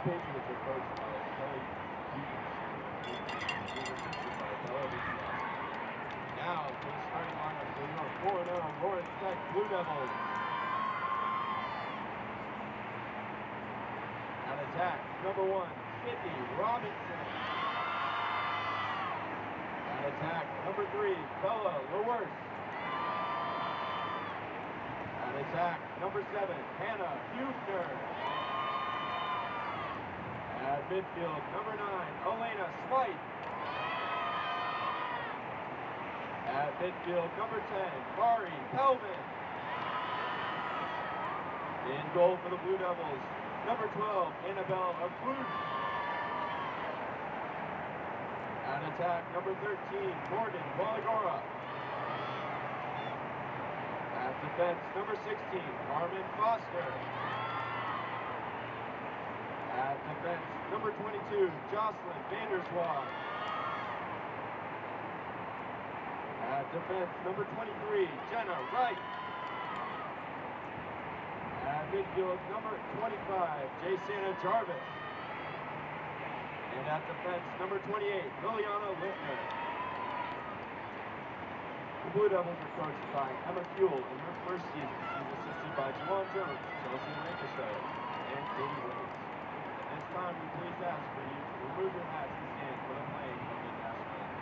Patriots are coached by Kelly Now, for the starting lineup for your 4-0 Lawrence Tech Blue Devils. At attack, number 1, Sydney Robinson. At attack, number 3, Bella LaWorse. At attack, number 7, Hannah Hufner. At midfield, number 9, Elena Slight. At midfield, number 10, Mari Pelvin. In goal for the Blue Devils, number 12, Annabelle Abush. At attack, number 13, Morgan Walagora. At defense, number 16, Carmen Foster. At defense, number 22, Jocelyn Vanderswag. At defense, number 23, Jenna Wright. At midfield, number 25, Jasana Jarvis. And at defense, number 28, Liliana Littner. The Blue Devils are coached by Emma Kuehl. In her first season, she's assisted by Jawan Jones, Chelsea Ricochet, and Katie Rhodes. At this time, we please ask for you to remove your hats and stand for the playing of the national anthem.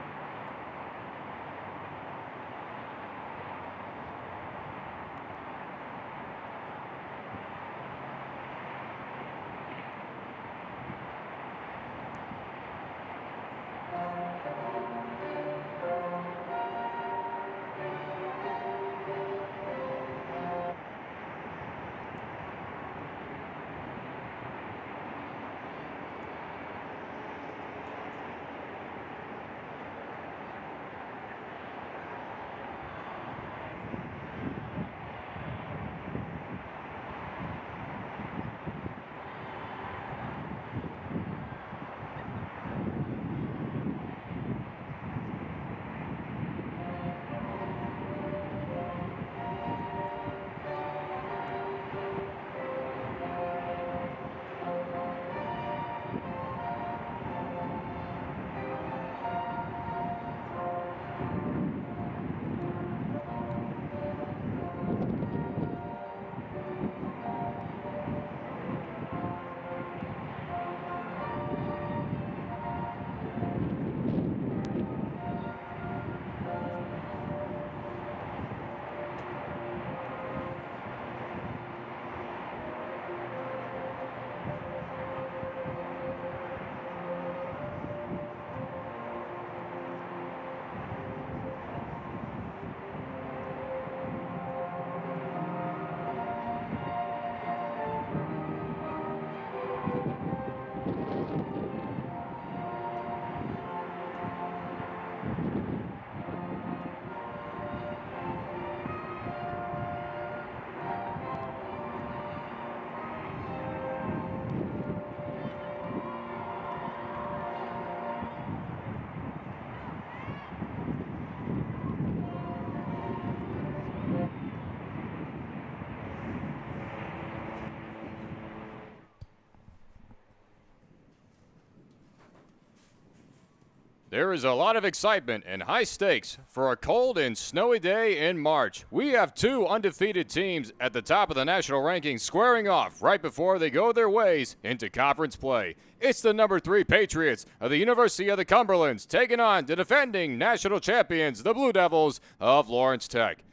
There is a lot of excitement and high stakes for a cold and snowy day in March. We have two undefeated teams at the top of the national rankings squaring off right before they go their ways into conference play. It's the number 3 Patriots of the University of the Cumberlands taking on the defending national champions, the Blue Devils of Lawrence Tech.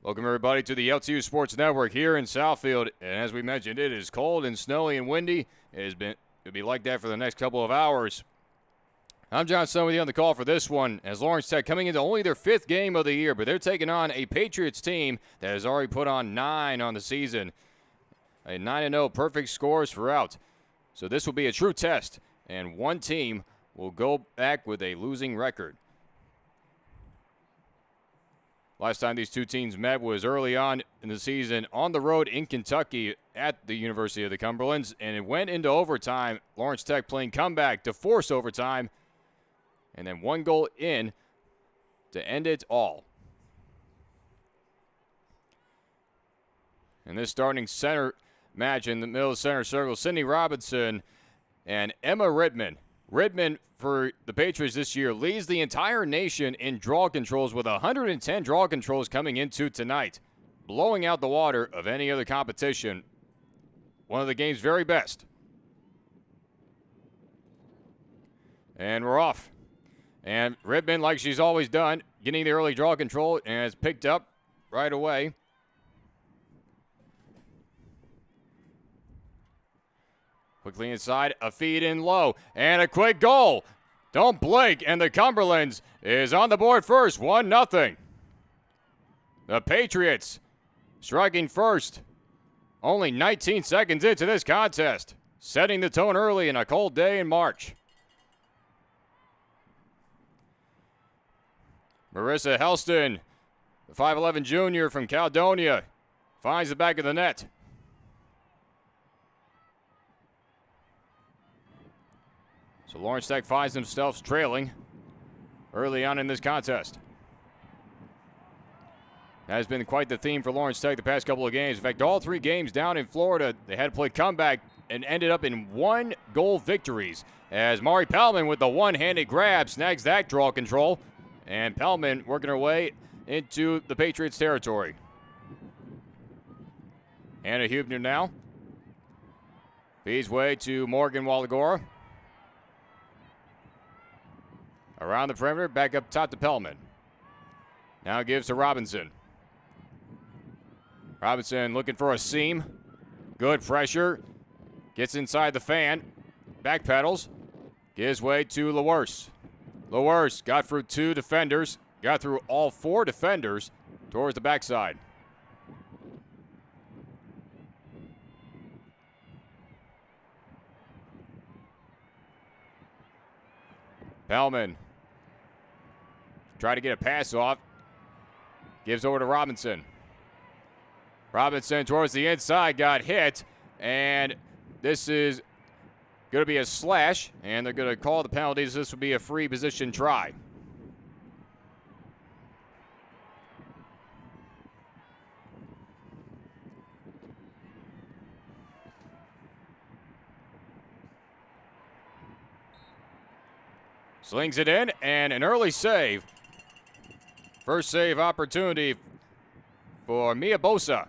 Welcome, everybody, to the LTU Sports Network here in Southfield. And as we mentioned, it is cold and snowy and windy. It'll be like that for the next couple of hours. I'm John Stone with you on the call for this one, as Lawrence Tech coming into only their 5th game of the year, but they're taking on a Patriots team that has already put on 9 on the season. A 9-0 perfect scores throughout. So this will be a true test, and one team will go back with a losing record. Last time these two teams met was early on in the season on the road in Kentucky at the University of the Cumberlands, and it went into overtime. Lawrence Tech playing comeback to force overtime, and then one goal in to end it all. In this starting center match in the middle of the center circle, Sydney Robinson and Emma Rittman. Rittman, for the Patriots this year, leads the entire nation in draw controls with 110 draw controls coming into tonight, blowing out the water of any other competition. One of the game's very best. And we're off. And Rittman, like she's always done, getting the early draw control, and it's picked up right away. Quickly inside, a feed in low, and a quick goal. Don't blink, and the Cumberlands is on the board first, 1-0. The Patriots striking first. Only 19 seconds into this contest, setting the tone early in a cold day in March. Marissa Helston, the 5'11 junior from Caledonia, finds the back of the net. So Lawrence Tech finds themselves trailing early on in this contest. That has been quite the theme for Lawrence Tech the past couple of games. In fact, all 3 games down in Florida, they had to play comeback and ended up in 1-goal victories. As Mari Pellman with the one-handed grab snags that draw control. And Pellman working her way into the Patriots territory. Hannah Hubner now. Feeds way to Morgan Wallagora. Around the perimeter, back up top to Pellman. Now gives to Robinson. Robinson looking for a seam. Good pressure. Gets inside the fan. Backpedals. Gives way to LaWurst. LaWurst got through 2 defenders. Got through all 4 defenders towards the backside. Pellman. Try to get a pass off. Gives over to Robinson. Robinson towards the inside, got hit, and this is going to be a slash, and they're going to call the penalties. This will be a free position try. Slings it in, and an early save. First save opportunity for Mia Bosa.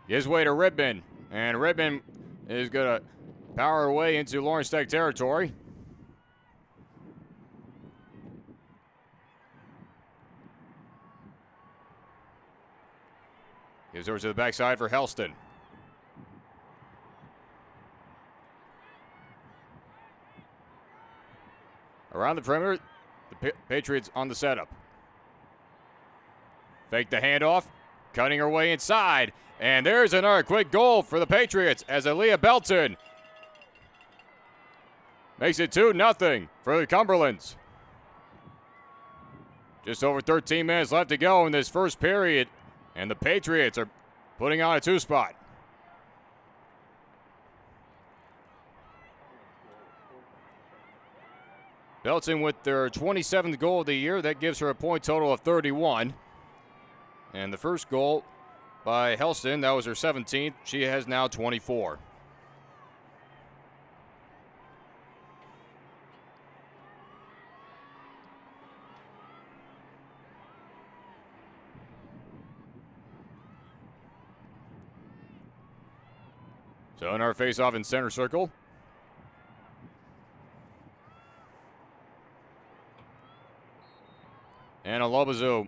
Gives way to Rittman, and Rittman is going to power her way into Lawrence Tech territory. Gives over to the backside for Helston. Around the perimeter, the Patriots on the setup. Fake the handoff, cutting her way inside. And there's another quick goal for the Patriots as Aaliyah Belton makes it 2-0 for the Cumberlands. Just over 13 minutes left to go in this first period, and the Patriots are putting on a 2-spot. Belton with their 27th goal of the year. That gives her a point total of 31. And the first goal by Helston, that was her 17th. She has now 24. So in our face-off in center circle. And Alobazu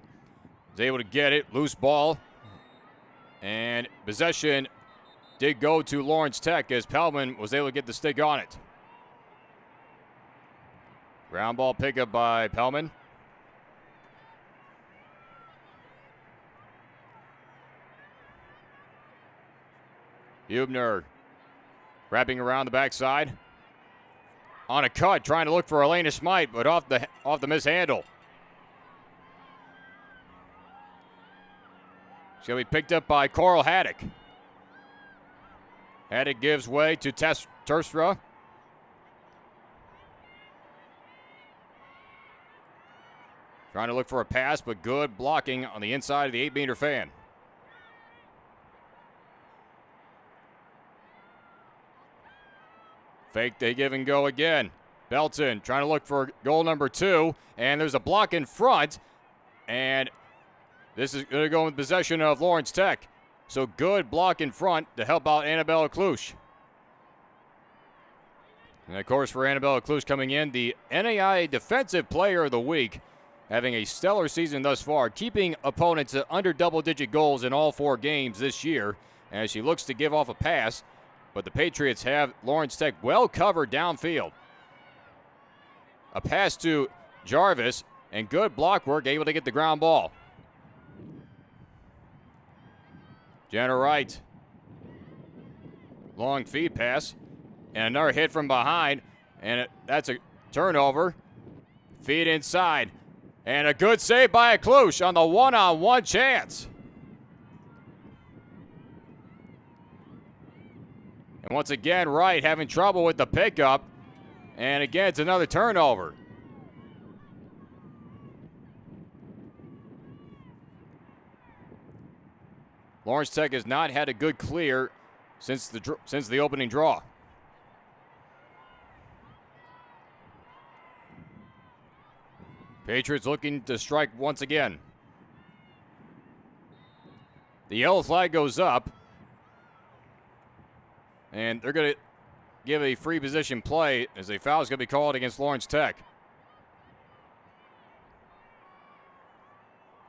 is able to get it. Loose ball. And possession did go to Lawrence Tech as Pellman was able to get the stick on it. Ground ball pickup by Pellman. Hubner wrapping around the backside. On a cut, trying to look for Elena Smite, but off the mishandle. It's going to be picked up by Coral Haddock. Haddock gives way to Terstra. Trying to look for a pass, but good blocking on the inside of the 8-meter fan. Fake, they give and go again. Belton trying to look for goal number 2, and there's a block in front, and this is going to go in possession of Lawrence Tech. So good block in front to help out Annabella Klusch. And of course, for Annabella Klusch coming in, the NAIA Defensive Player of the Week, having a stellar season thus far, keeping opponents to under double-digit goals in all 4 games this year, as she looks to give off a pass, but the Patriots have Lawrence Tech well covered downfield. A pass to Jarvis, and good block work, able to get the ground ball. Jenna Wright. Long feed pass, and another hit from behind, and that's a turnover. Feed inside, and a good save by Klusch on the one-on-one chance. And once again, Wright having trouble with the pickup. And again, it's another turnover. Lawrence Tech has not had a good clear since the opening draw. Patriots looking to strike once again. The yellow flag goes up, and they're going to give a free position play as a foul is going to be called against Lawrence Tech.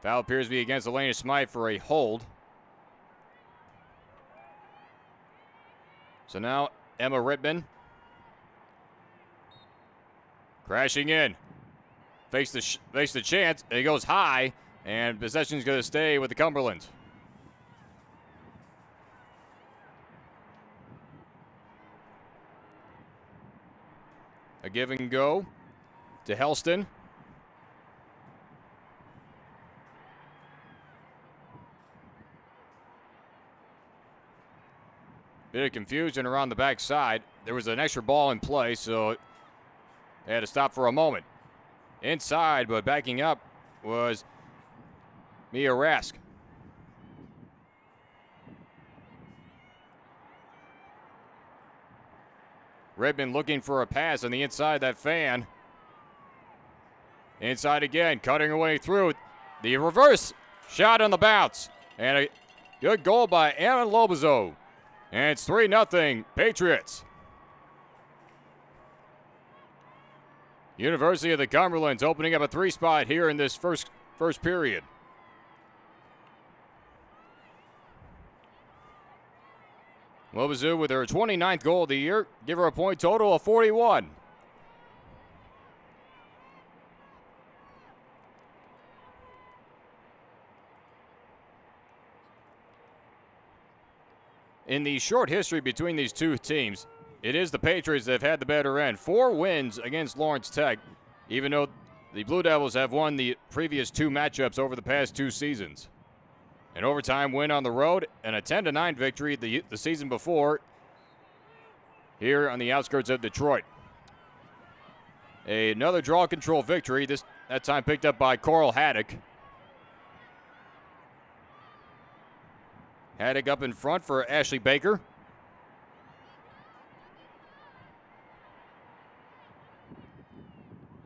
Foul appears to be against Elena Smythe for a hold. So now Emma Rittman crashing in. Fakes the chance, and it goes high, and possession's going to stay with the Cumberlands. A give and go to Helston. Bit of confusion around the backside. There was an extra ball in play, so they had to stop for a moment. Inside, but backing up was Mia Rask. Redmond looking for a pass on the inside of that fan. Inside again, cutting her way through. The reverse shot on the bounce. And a good goal by Anna Lobazo. And it's 3-0 Patriots. University of the Cumberlands opening up a 3 spot here in this first period. Lobazo with her 29th goal of the year, give her a point total of 41. In the short history between these two teams, it is the Patriots that have had the better end. 4 wins against Lawrence Tech, even though the Blue Devils have won the previous 2 matchups over the past 2 seasons. An overtime win on the road and a 10-9 victory the season before here on the outskirts of Detroit. Another draw control victory, that time picked up by Coral Haddock. Haddock up in front for Ashley Baker.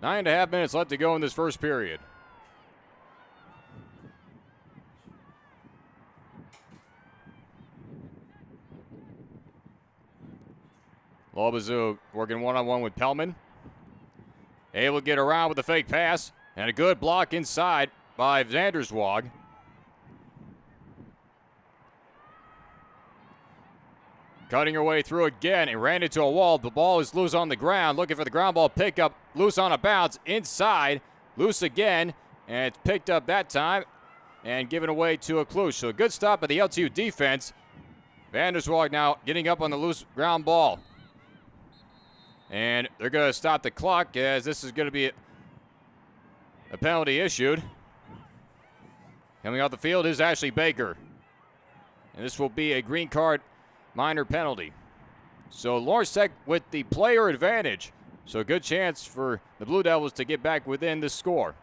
9.5 minutes left to go in this first period. Lobazo working one-on-one with Pellman. Able to get around with the fake pass. And a good block inside by Vanderswag. Cutting her way through again and ran into a wall. The ball is loose on the ground. Looking for the ground ball pickup. Loose on a bounce. Inside. Loose again. And it's picked up that time. And given away to a Klusch. So a good stop by the LTU defense. Vanderswag now getting up on the loose ground ball. And they're going to stop the clock as this is going to be a penalty issued. Coming off the field is Ashley Baker. And this will be a green card minor penalty. So Lawrence Tech with the player advantage. So a good chance for the Blue Devils to get back within the score.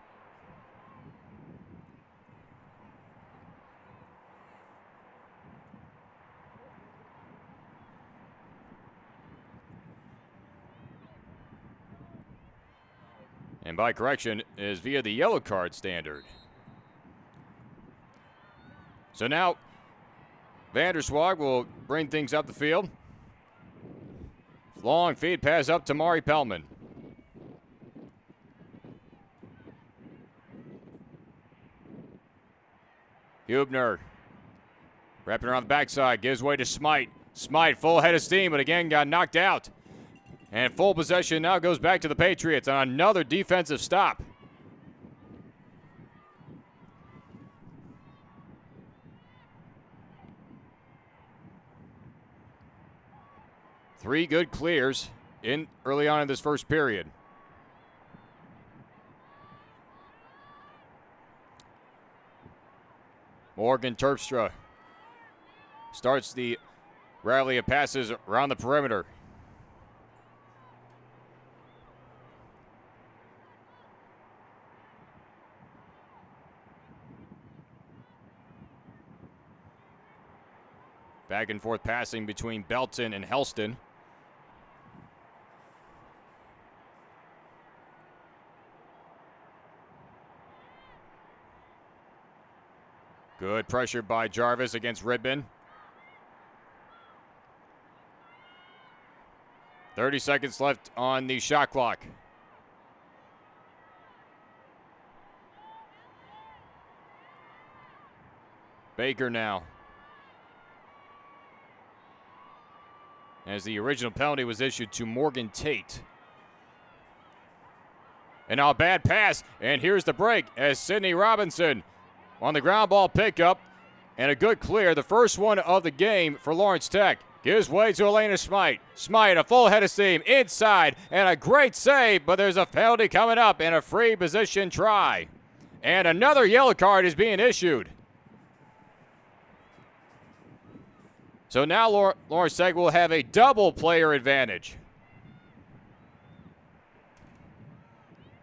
And by correction is via the yellow card standard. So now Vanderswag will bring things up the field. Long feed pass up to Mari Pellman. Hubner wrapping around the backside, gives way to Smite. Smite full head of steam, but again got knocked out. And full possession now goes back to the Patriots on another defensive stop. Three good clears in early on in this first period. Morgan Terpstra starts the rally of passes around the perimeter. Back and forth passing between Belton and Helston. Good pressure by Jarvis against Ridman. 30 seconds left on the shot clock. Baker now. As the original penalty was issued to Morgan Tate. And now a bad pass, and here's the break as Sydney Robinson on the ground ball pickup, and a good clear, the first one of the game for Lawrence Tech. Gives way to Elena Smite. Smite, a full head of steam inside, and a great save, but there's a penalty coming up and a free position try. And another yellow card is being issued. So now Lawrence Tech will have a double player advantage.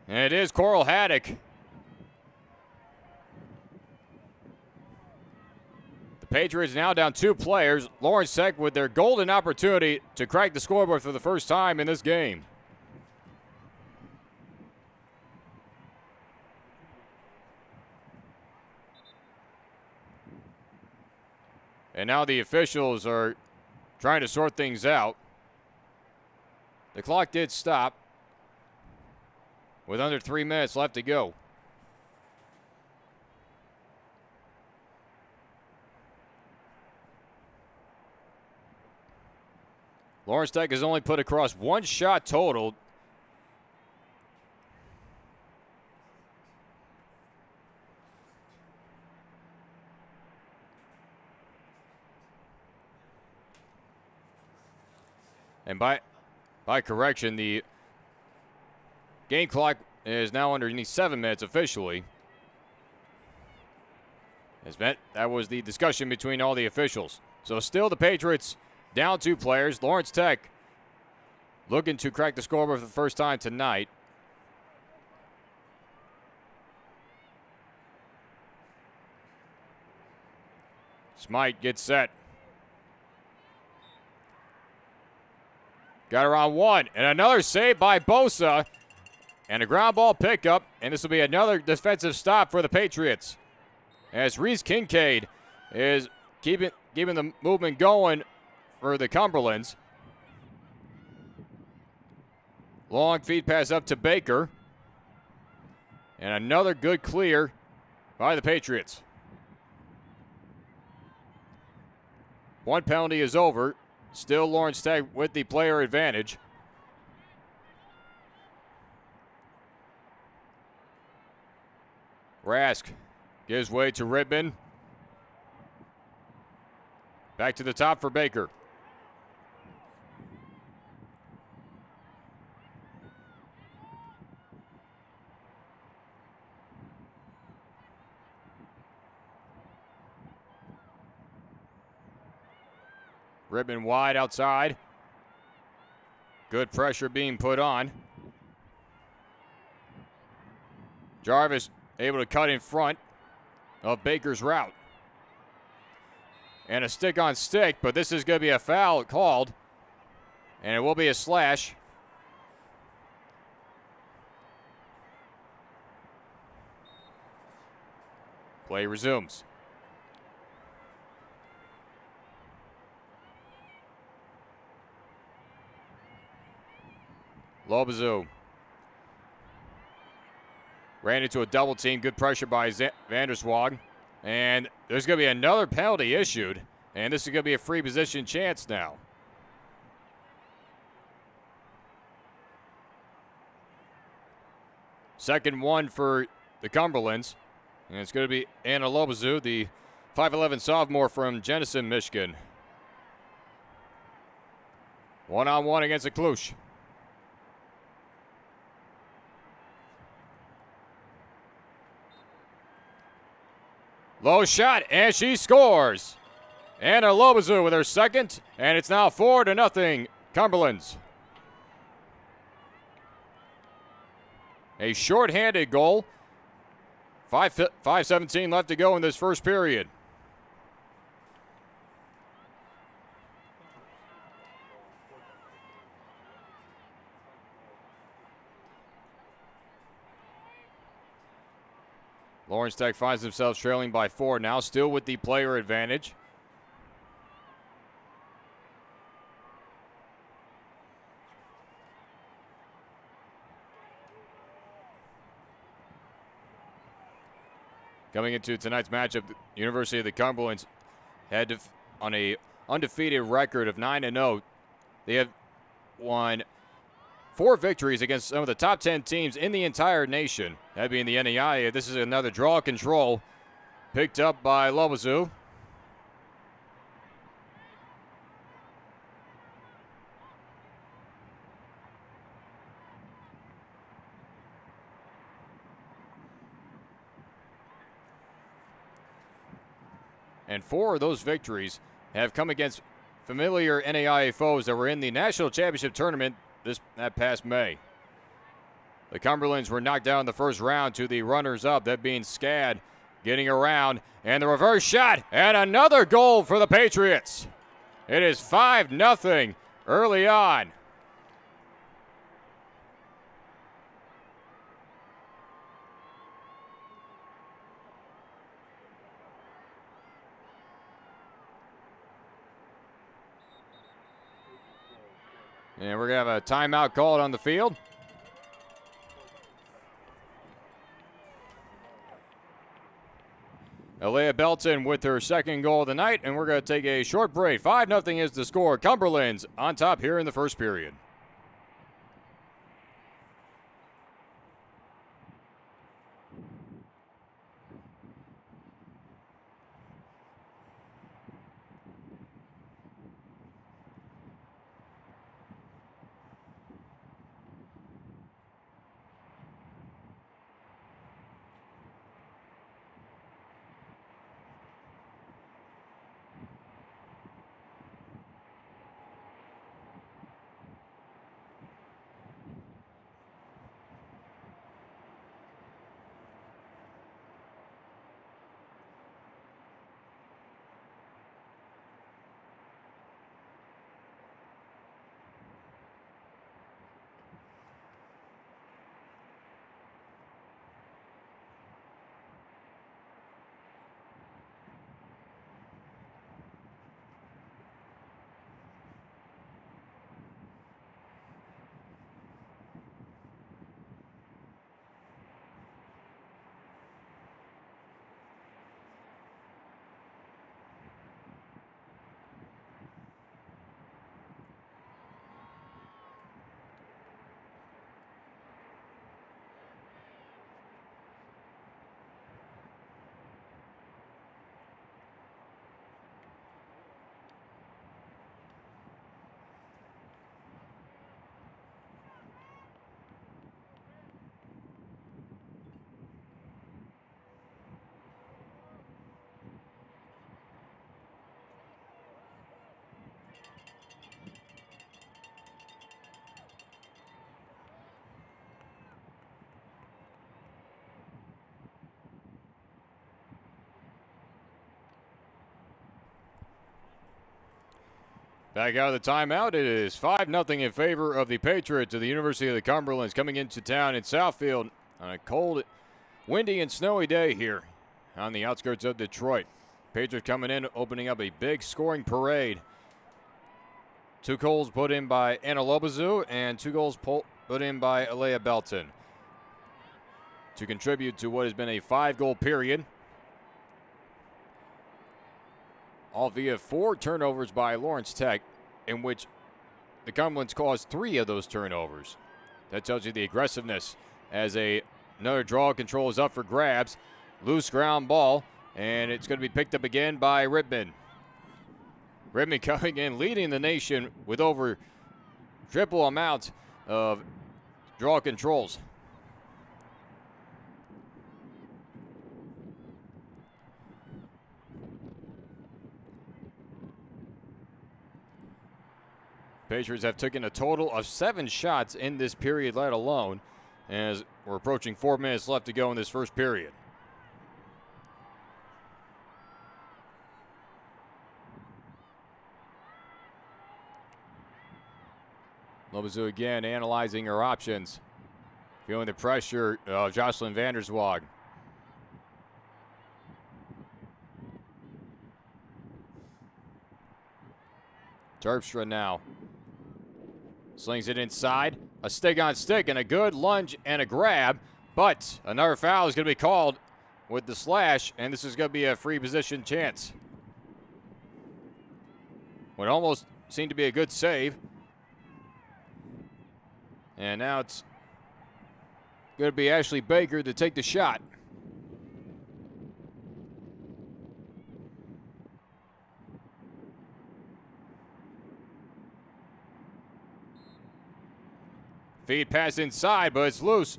And it is Coral Haddock. The Patriots now down 2 players. Lawrence Tech with their golden opportunity to crack the scoreboard for the first time in this game. And now the officials are trying to sort things out. The clock did stop with under 3 minutes left to go. Lawrence Tech has only put across 1 shot total. And by correction, the game clock is now underneath 7 minutes officially. That was the discussion between all the officials. So still the Patriots down 2 players. Lawrence Tech looking to crack the scoreboard for the first time tonight. Smite gets set. Got around 1, and another save by Bosa, and a ground ball pickup, and this will be another defensive stop for the Patriots. As Reese Kincaid is keeping the movement going for the Cumberlands. Long feed pass up to Baker, and another good clear by the Patriots. 1 penalty is over. Still Lawrence Tech with the player advantage. Rask gives way to Ridman. Back to the top for Baker. Ridman wide outside. Good pressure being put on. Jarvis able to cut in front of Baker's route. And a stick on stick, but this is going to be a foul called. And it will be a slash. Play resumes. Lobazoo ran into a double team. Good pressure by Vanderswag. And there's going to be another penalty issued. And this is going to be a free position chance now. Second one for the Cumberlands. And it's going to be Anna Lobazoo, the 5'11 sophomore from Jenison, Michigan. One-on-one against the Cluj. Low shot, and she scores. Anna Lobazoo with her second, and it's now 4-0 Cumberlands. A shorthanded goal. 5:17 left to go in this first period. Lawrence Tech finds themselves trailing by 4 now, still with the player advantage. Coming into tonight's matchup, the University of the Cumberlands had on a undefeated record of 9-0. They have won 4 victories against some of the top 10 teams in the entire nation. That being the NAIA. This is another draw control picked up by Lobazoo. And 4 of those victories have come against familiar NAIA foes that were in the national championship tournament that past May. The Cumberlands were knocked down in the first round to the runners-up, that being SCAD, getting around, and the reverse shot, and another goal for the Patriots. It is 5-0 early on. And we're going to have a timeout called on the field. Alea Belton with her second goal of the night, and we're going to take a short break. 5-0 is the score. Cumberlands on top here in the first period. Back out of the timeout, it is 5-0 in favor of the Patriots of the University of the Cumberlands coming into town in Southfield on a cold, windy, and snowy day here on the outskirts of Detroit. Patriots coming in, opening up a big scoring parade. 2 goals put in by Anna Lobazu and 2 goals put in by Alea Belton to contribute to what has been a 5-goal period. All via 4 turnovers by Lawrence Tech, in which the Cumberlands caused 3 of those turnovers. That tells you the aggressiveness as another draw control is up for grabs. Loose ground ball, and it's going to be picked up again by Ripman. Ripman coming in, leading the nation with over triple amount of draw controls. Patriots have taken a total of 7 shots in this period, let alone, as we're approaching 4 minutes left to go in this first period. Lobazu again analyzing her options. Feeling the pressure of Jocelyn Vanderswag. Terpstra now. Slings it inside. A stick on stick and a good lunge and a grab. But another foul is going to be called with the slash, and this is going to be a free position chance. What almost seemed to be a good save. And now it's going to be Ashley Baker to take the shot. Feed pass inside, but it's loose.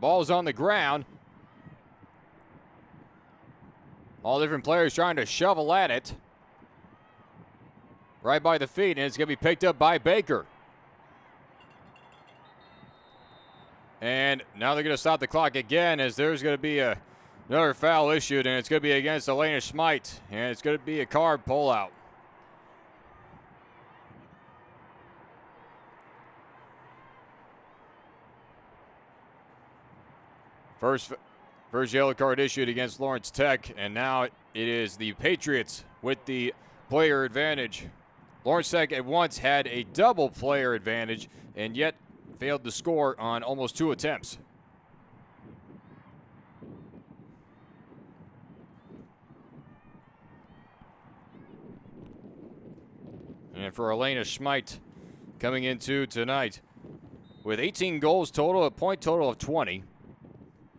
Ball's on the ground. All different players trying to shovel at it. Right by the feet, and it's going to be picked up by Baker. And now they're going to stop the clock again, as there's going to be another foul issued, and it's going to be against Elena Schmeit, and it's going to be a card pullout. First yellow card issued against Lawrence Tech, and now it is the Patriots with the player advantage. Lawrence Tech at once had a double player advantage, and yet failed to score on almost 2 attempts. And for Elena Schmeit coming into tonight with 18 goals total, a point total of 20,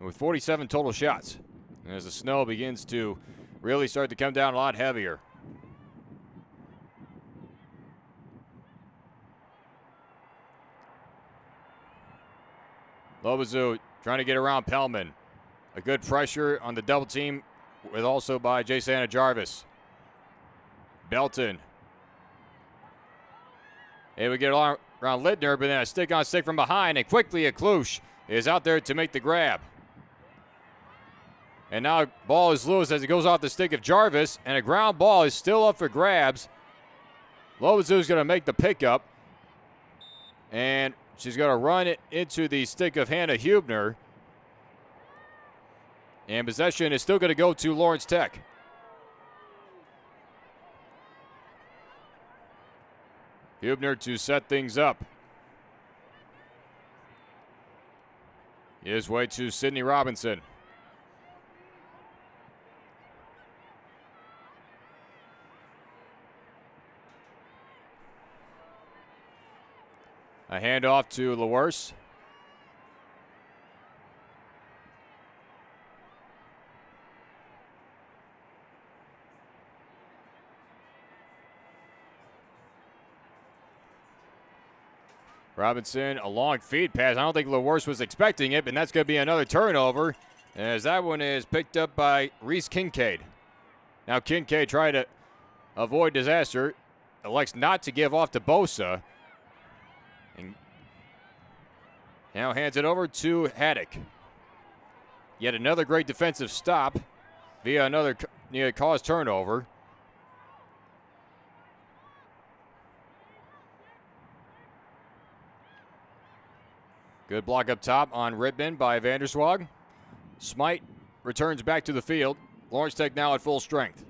with 47 total shots. And as the snow begins to really start to come down a lot heavier. Lobazu trying to get around Pellman. A good pressure on the double team, with also by Jasana Jarvis. Belton. Able to get around Littner, but then a stick on stick from behind, and quickly Aklush is out there to make the grab. And now ball is loose as it goes off the stick of Jarvis, and a ground ball is still up for grabs. Lobazu is going to make the pickup, and she's going to run it into the stick of Hannah Hubner. And possession is still going to go to Lawrence Tech. Hubner to set things up. His way to Sydney Robinson. A handoff to LaWerse. Robinson, a long feed pass. I don't think LaWerse was expecting it, but that's going to be another turnover, as that one is picked up by Reese Kincaid. Now Kincaid trying to avoid disaster, elects not to give off to Bosa. And now hands it over to Haddock. Yet another great defensive stop via another cause turnover. Good block up top on Ripman by Vanderswag. Smite returns back to the field. Lawrence Tech now at full strength.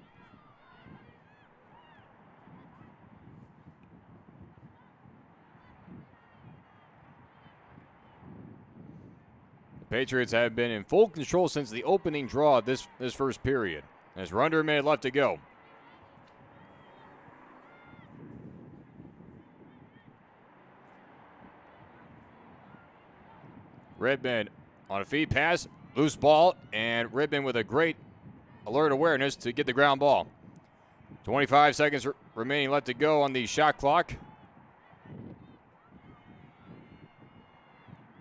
The Patriots have been in full control since the opening draw of this first period. As we're under a minute left to go. Redmond on a feed pass, loose ball, and Redmond with a great alert awareness to get the ground ball. 25 seconds remaining left to go on the shot clock.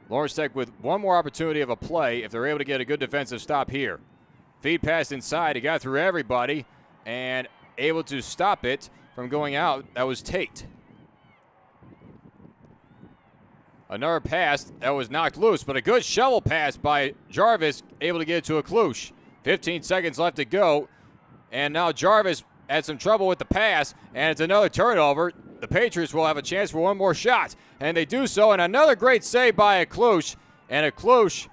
Lawrence Tech with one more opportunity of a play if they're able to get a good defensive stop here. Feed pass inside, he got through everybody and able to stop it from going out. That was Tate. Another pass that was knocked loose, but a good shovel pass by Jarvis, able to get it to a Klush. 15 seconds left to go, and now Jarvis had some trouble with the pass, and it's another turnover. The Patriots will have a chance for one more shot, and they do so, and another great save by a Klush, and a Klush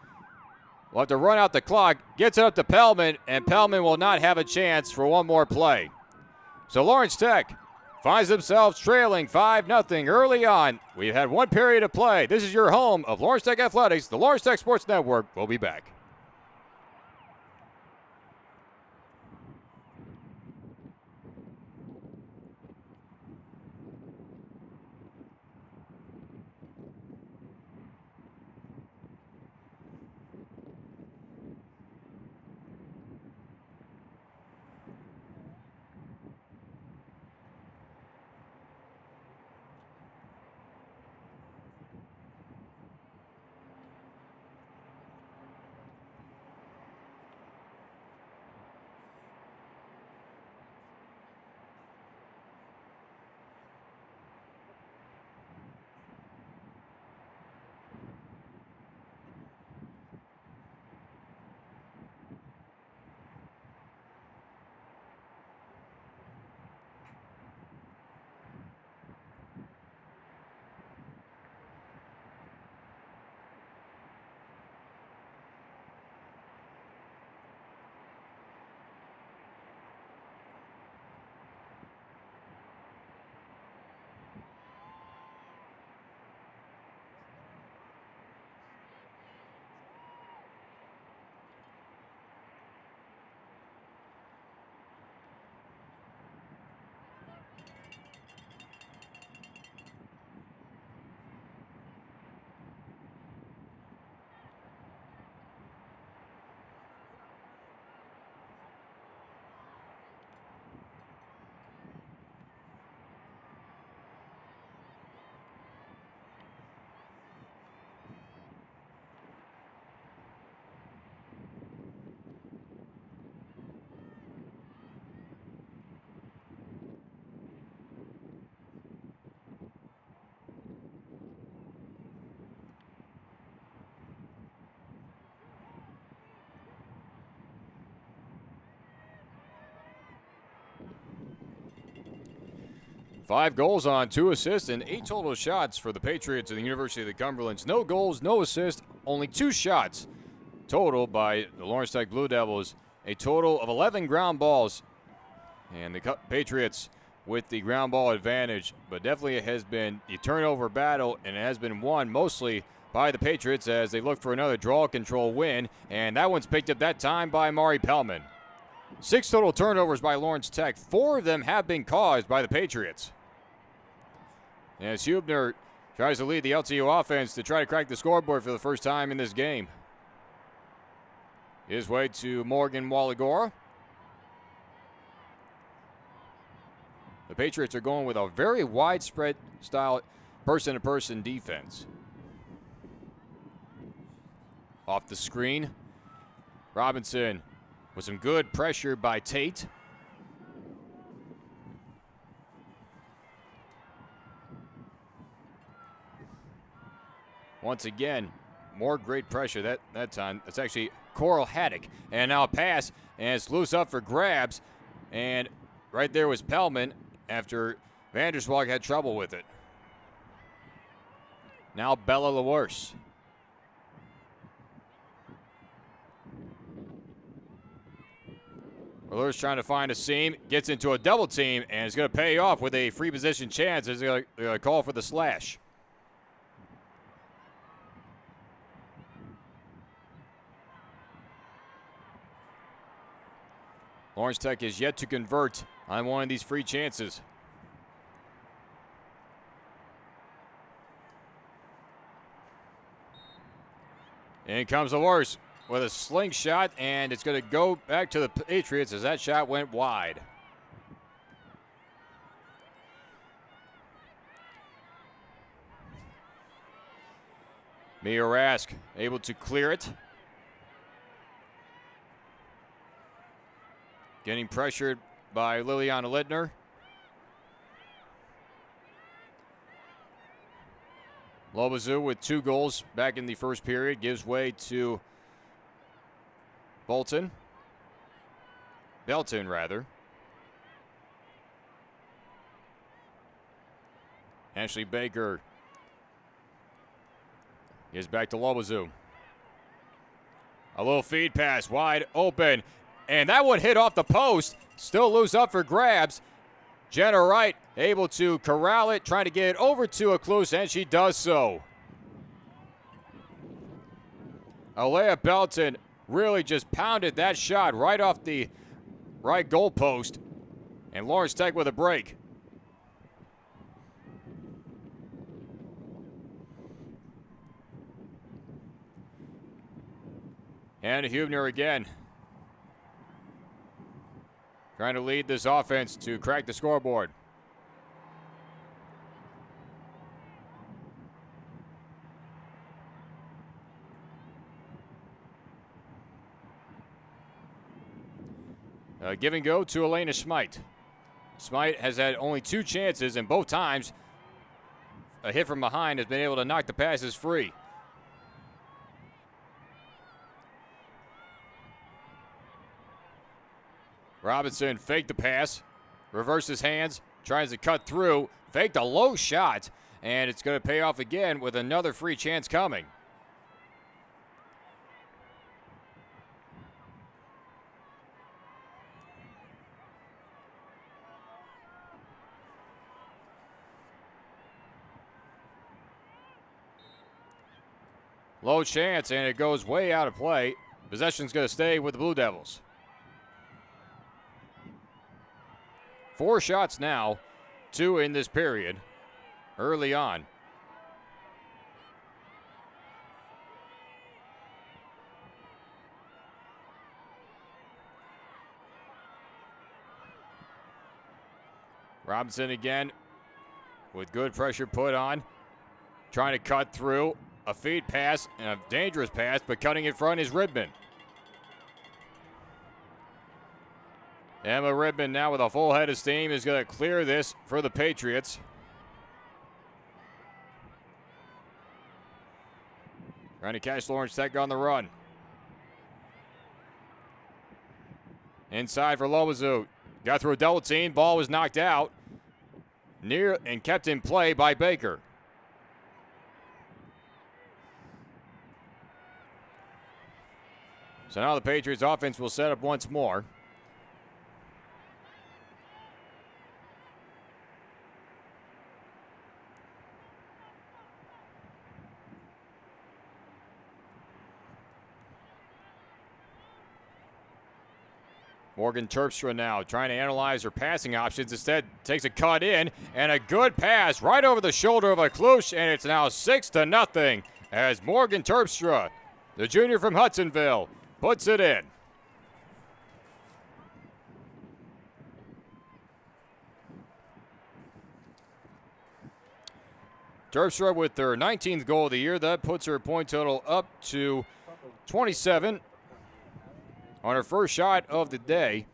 will have to run out the clock, gets it up to Pellman, and Pellman will not have a chance for one more play. So Lawrence Tech finds themselves trailing 5-0 early on. We've had one period of play. This is your home of Lawrence Tech Athletics. The Lawrence Tech Sports Network will be back. Five goals on 2 assists and 8 total shots for the Patriots at the University of the Cumberlands. No goals, no assists, only 2 shots total by the Lawrence Tech Blue Devils. A total of 11 ground balls. And the Patriots with the ground ball advantage, but definitely it has been a turnover battle, and it has been won mostly by the Patriots as they look for another draw control win, and that one's picked up that time by Mari Pellman. 6 total turnovers by Lawrence Tech. 4 of them have been caused by the Patriots. As Hubner tries to lead the LTU offense to try to crack the scoreboard for the first time in this game. His way to Morgan Walagora. The Patriots are going with a very widespread style person-to-person defense. Off the screen, Robinson with some good pressure by Tate. Once again, more great pressure that time. It's actually Coral Haddock. And now a pass, and it's loose up for grabs. And right there was Pellman after Vanderswalk had trouble with it. Now Bella LaWorse. Miller's trying to find a seam, gets into a double team, and is going to pay off with a free position chance. Is going to call for the slash. Lawrence Tech is yet to convert on one of these free chances. In comes the worst with a slingshot, and it's going to go back to the Patriots as that shot went wide. Mia Rask able to clear it. Getting pressured by Liliana Littner. Lobazoo with 2 goals back in the first period gives way to Belton, rather. Ashley Baker gives back to Lobazoo. A little feed pass wide open, and that one hit off the post. Still loose up for grabs. Jenna Wright able to corral it, trying to get it over to Eklund, and she does so. Alea Belton really just pounded that shot right off the right goal post, and Lawrence Tech with a break. And Hubner again, trying to lead this offense to crack the scoreboard. Give and go to Elena Smite. Smite has had only 2 chances, and both times a hit from behind has been able to knock the passes free. Robinson faked the pass, reverses hands, tries to cut through, faked a low shot, and it's going to pay off again with another free chance coming. Low chance, and it goes way out of play. Possession's going to stay with the Blue Devils. 4 shots now, 2 in this period, early on. Robinson again with good pressure put on, trying to cut through. A feed pass and a dangerous pass, but cutting in front is Ribman. Emma Ribman now with a full head of steam is going to clear this for the Patriots. Trying to catch Lawrence Tech on the run. Inside for Lobazoo. Got through a double team. Ball was knocked out. Near and kept in play by Baker. So now the Patriots offense will set up once more. Morgan Terpstra now trying to analyze her passing options. Instead, takes a cut in and a good pass right over the shoulder of Aklush, and it's now 6-0 as Morgan Terpstra, the junior from Hudsonville, puts it in. Terpstra with their 19th goal of the year. That puts her point total up to 27 on her first shot of the day.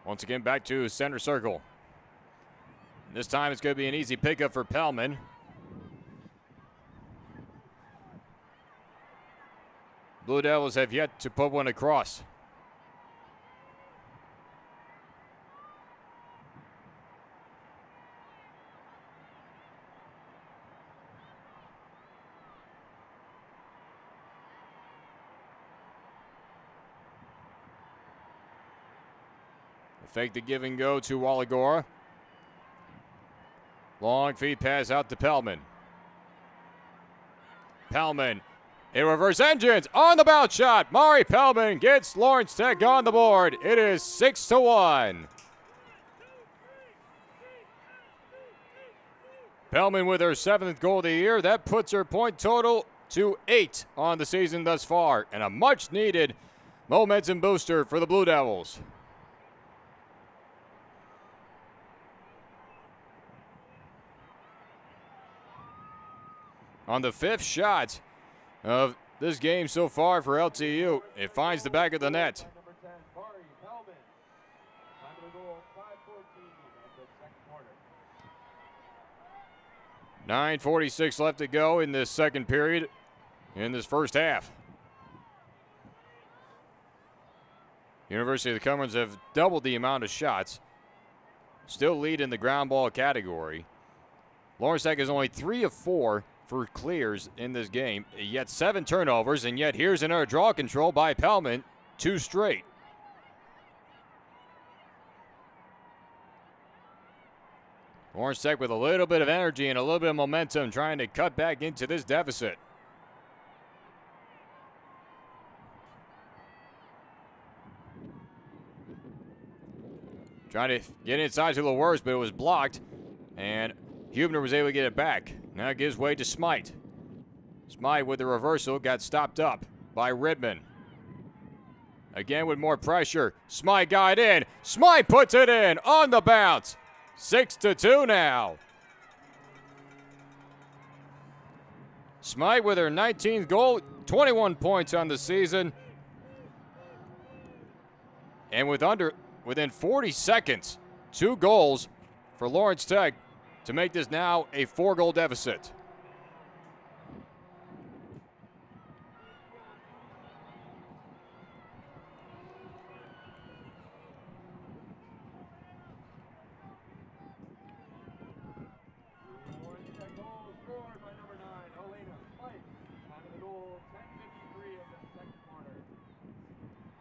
Once again, back to center circle. This time it's going to be an easy pickup for Pellman. Blue Devils have yet to put one across. Fake the give and go to Walagora. Long feed pass out to Pellman. Pellman in reverse engines on the bounce shot. Mari Pellman gets Lawrence Tech on the board. It is 6-1. Pellman with her 7th goal of the year. That puts her point total to 8 on the season thus far, and a much needed momentum booster for the Blue Devils. On the 5th shot of this game so far for LTU, it finds the back of the net. 9:46 left to go in this second period, in this first half. University of the Cumberlands have doubled the amount of shots, still lead in the ground ball category. Lawrence Tech is only 3 of 4 for clears in this game, yet 7 turnovers, and yet here's another draw control by Pellman, 2 straight. Lawrence Tech with a little bit of energy and a little bit of momentum trying to cut back into this deficit. Trying to get inside to the worst, but it was blocked, and Hubner was able to get it back. Now it gives way to Smite. Smite with the reversal got stopped up by Redman. Again with more pressure. Smite got in. Smite puts it in on the bounce. 6-2 now. Smite with her 19th goal, 21 points on the season. And within 40 seconds, 2 goals for Lawrence Tech to make this now a 4-goal deficit.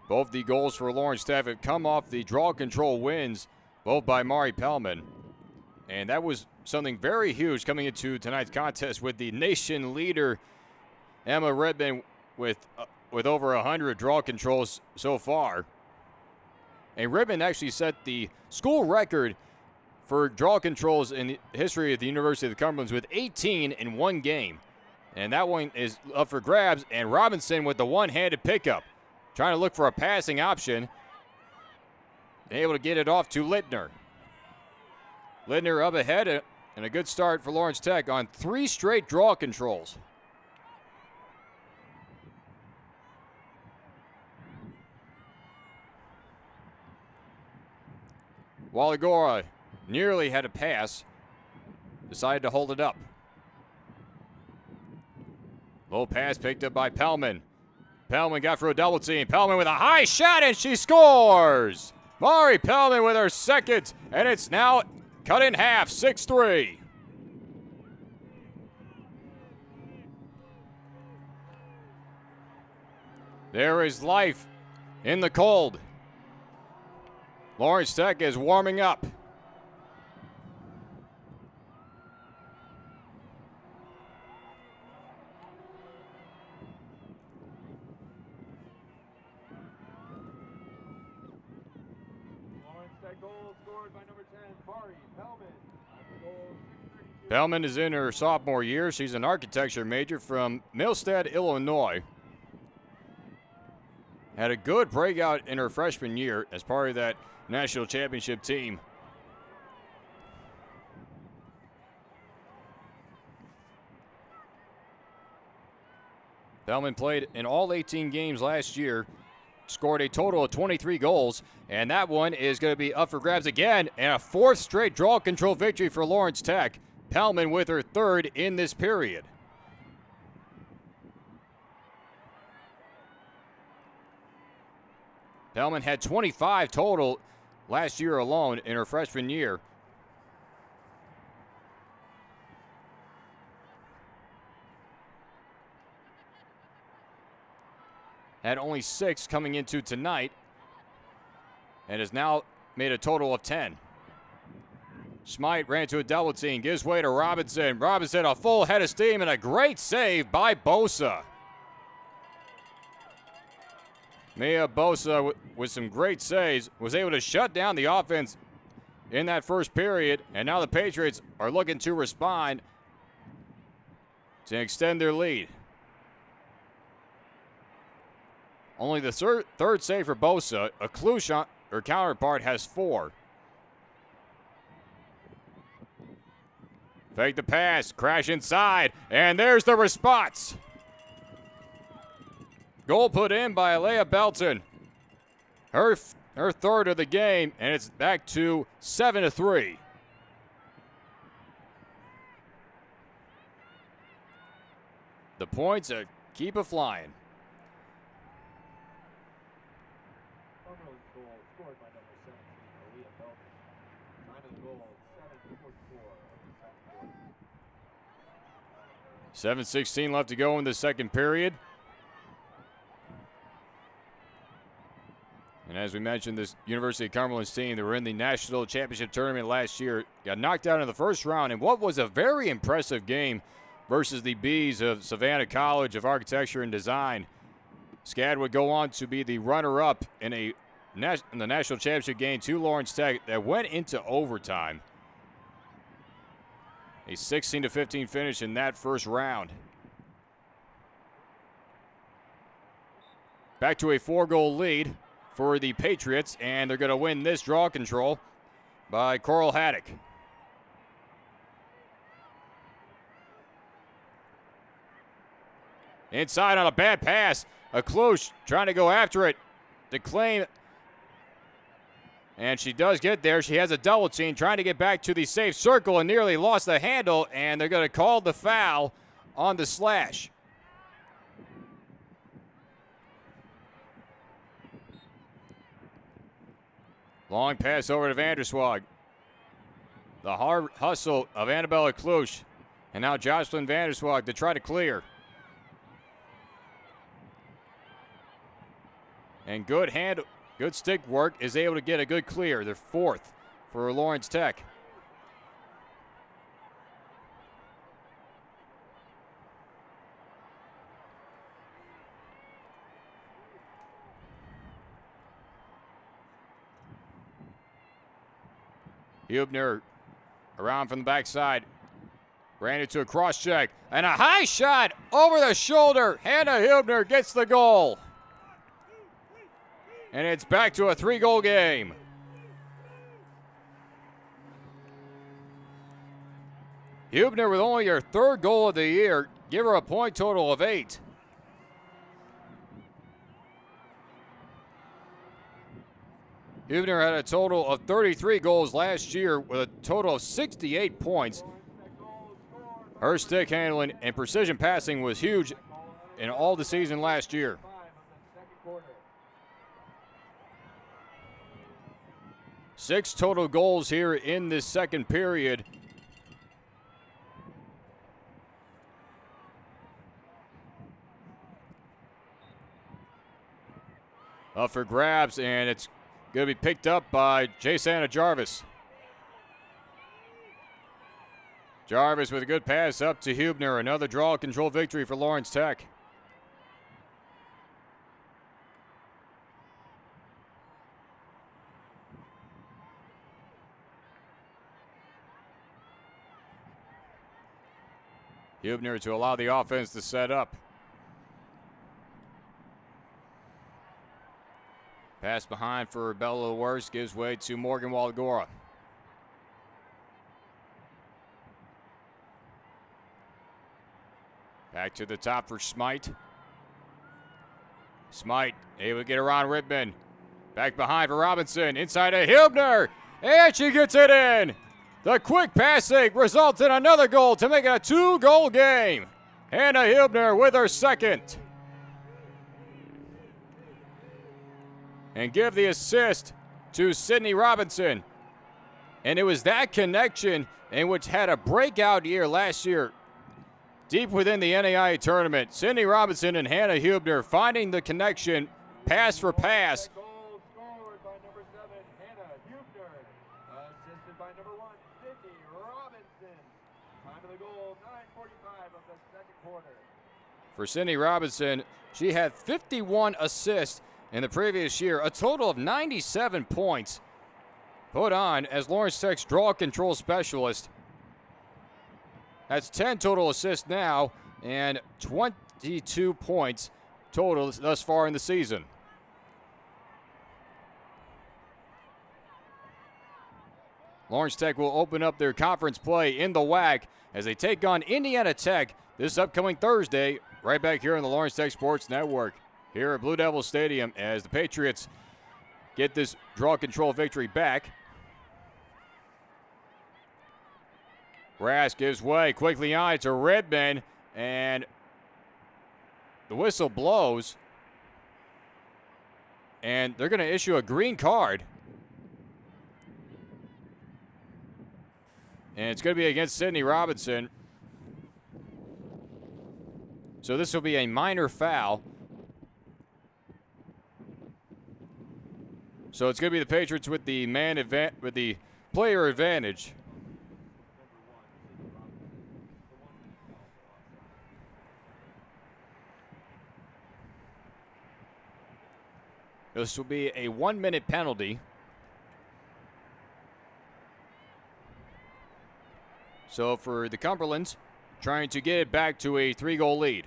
Both the goals for Lawrence Tech have come off the draw control wins, both by Mari Pellman. And that was something very huge coming into tonight's contest with the nation leader, Emma Redman, with over 100 draw controls so far. And Redman actually set the school record for draw controls in the history of the University of the Cumberlands with 18 in one game. And that one is up for grabs, and Robinson with the one-handed pickup, trying to look for a passing option, and able to get it off to Littner. Littner up ahead, and a good start for Lawrence Tech on 3 straight draw controls. Walagora nearly had a pass, decided to hold it up. Low pass picked up by Pellman. Pellman got for a double team. Pellman with a high shot, and she scores! Mari Pellman with her second, and it's now cut in half, 6-3. There is life in the cold. Lawrence Tech is warming up. Pellman is in her sophomore year. She's an architecture major from Millstead, Illinois. Had a good breakout in her freshman year as part of that national championship team. Pellman played in all 18 games last year scored a total of 23 goals, and that one is going to be up for grabs again, and a fourth straight draw control victory for Lawrence Tech. Pellman with her third in this period. Pellman had 25 total last year alone in her freshman year. Had only 6 coming into tonight, and has now made a total of 10. Smite ran to a double team, gives way to Robinson. Robinson a full head of steam and a great save by Bosa. Mia Bosa with some great saves was able to shut down the offense in that first period, and now the Patriots are looking to respond to extend their lead. Only the third save for Bosa. A Klush, her counterpart, has 4. Fake the pass, crash inside, and there's the response. Goal put in by Alea Belton. Her third of the game, and it's back to 7-3. The points keep it flying. Cumberland's goal scored by number 17, Alea Belton. Time of the goal, 7:44 of the second quarter. 7:16 left to go in the second period. And as we mentioned, this University of Cumberland's team, they were in the national championship tournament last year, got knocked out in the first round in what was a very impressive game versus the Bees of Savannah College of Architecture and Design. SCAD would go on to be the runner-up in the national championship game to Lawrence Tech that went into overtime. A 16-15 finish in that first round. Back to a 4-goal lead for the Patriots, and they're going to win this draw control by Coral Haddock. Inside on a bad pass. A Klush trying to go after it to claim. And she does get there. She has a double team trying to get back to the safe circle and nearly lost the handle, and they're going to call the foul on the slash. Long pass over to Vanderswag. The hard hustle of Annabella Klush. And now Jocelyn Vanderswag to try to clear. And good stick work is able to get a good clear. They're 4th for Lawrence Tech. Hubner around from the backside. Ran into a cross check. And a high shot over the shoulder. Hannah Hubner gets the goal. And it's back to a 3-goal game. Hubner with only her 3rd goal of the year. Give her a point total of 8. Hubner had a total of 33 goals last year with a total of 68 points. Her stick handling and precision passing was huge in all the season last year. 6 total goals here in this second period. Up for grabs, and it's going to be picked up by Jay-Santa Jarvis. Jarvis with a good pass up to Hubner. Another draw control victory for Lawrence Tech. Hubner to allow the offense to set up. Pass behind for Bella Worst gives way to Morgan Walagora. Back to the top for Smite. Smite able to get around Rittman. Back behind for Robinson. Inside to Hubner. And she gets it in. The quick passing results in another goal to make it a 2-goal game. Hannah Hubner with her second. And give the assist to Sydney Robinson. And it was that connection in which had a breakout year last year. Deep within the NAIA tournament, Sydney Robinson and Hannah Hubner finding the connection, pass for pass. Goal scored by number 7, Hannah Hubner. Assisted by number 1, Sydney Robinson. Time of the goal, 9:45 of the second quarter. For Sydney Robinson, she had 51 assists in the previous year, a total of 97 points put on as Lawrence Tech's draw control specialist. That's 10 total assists now and 22 points total thus far in the season. Lawrence Tech will open up their conference play in the WAC as they take on Indiana Tech this upcoming Thursday, right back here on the Lawrence Tech Sports Network, here at Blue Devil Stadium, as the Patriots get this draw control victory back. Rask gives way quickly on to Redmond, and the whistle blows, and they're going to issue a green card. And it's going to be against Sydney Robinson. So this will be a minor foul. So it's going to be the Patriots with the player advantage. This will be a 1-minute penalty. So for the Cumberlands, trying to get it back to a 3-goal lead.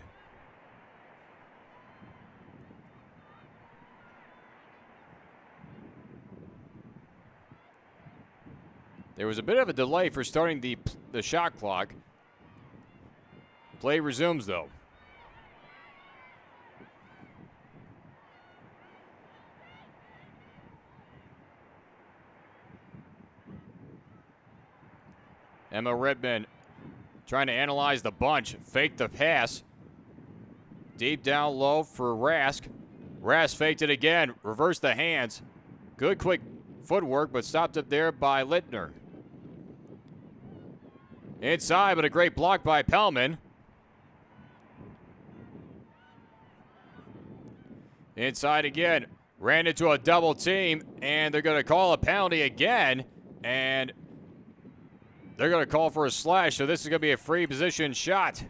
There was a bit of a delay for starting the shot clock. Play resumes, though. Emma Redmond trying to analyze the bunch. Faked the pass. Deep down low for Rask. Rask faked it again. Reversed the hands. Good quick footwork, but stopped up there by Littner. Inside, but a great block by Pellman. Inside again. Ran into a double team, and they're going to call a penalty again. And they're going to call for a slash, so this is going to be a free position shot.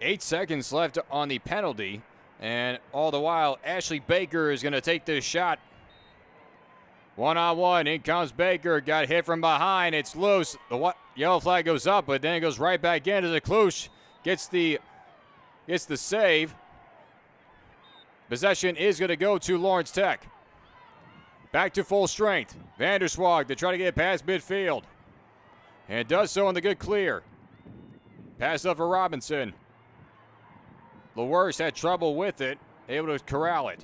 Eight seconds left on the penalty, and all the while, Ashley Baker is going to take this shot. One-on-one, in comes Baker, got hit from behind, it's loose. The yellow flag goes up, but then it goes right back in as Klusch gets the save. Possession is going to go to Lawrence Tech. Back to full strength. Vanderswag to try to get past midfield. And does so on the good clear. Pass up for Robinson. LaWorst had trouble with it. Able to corral it.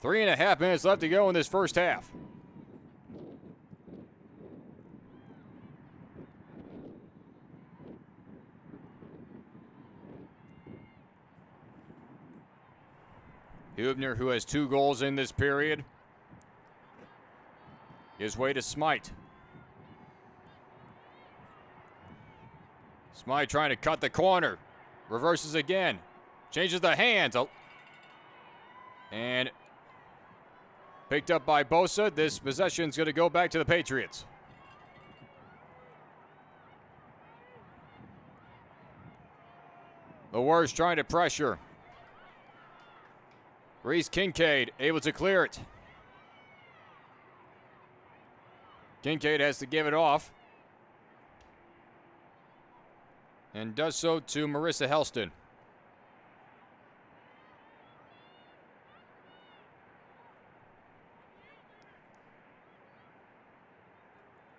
Three and a half minutes left to go in this first half. Hubner, who has 2 goals in this period. His way to Smite. Smite trying to cut the corner. Reverses again. Changes the hands. And picked up by Bosa. This possession is going to go back to the Patriots. The worst trying to pressure. Reese Kincaid able to clear it. Kincaid has to give it off. And does so to Marissa Helston.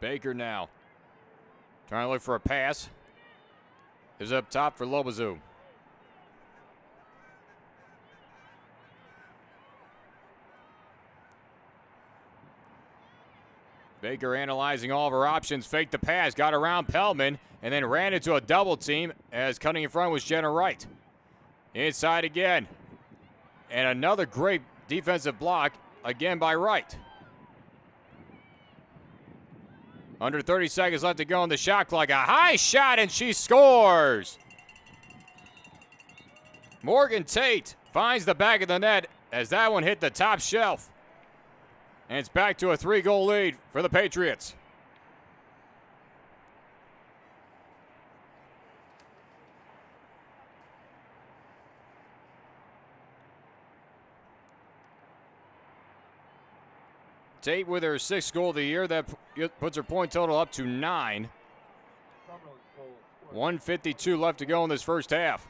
Baker now. Trying to look for a pass. Is up top for Lobazu. Baker analyzing all of her options. Faked the pass. Got around Pellman. And then ran into a double team as cutting in front was Jenna Wright. Inside again. And another great defensive block again by Wright. Under 30 seconds left to go on the shot clock. A high shot, and she scores. Morgan Tate finds the back of the net as that one hit the top shelf. And it's back to a 3-goal lead for the Patriots. Tate with her 6th goal of the year. That puts her point total up to 9. 1:52 left to go in this first half.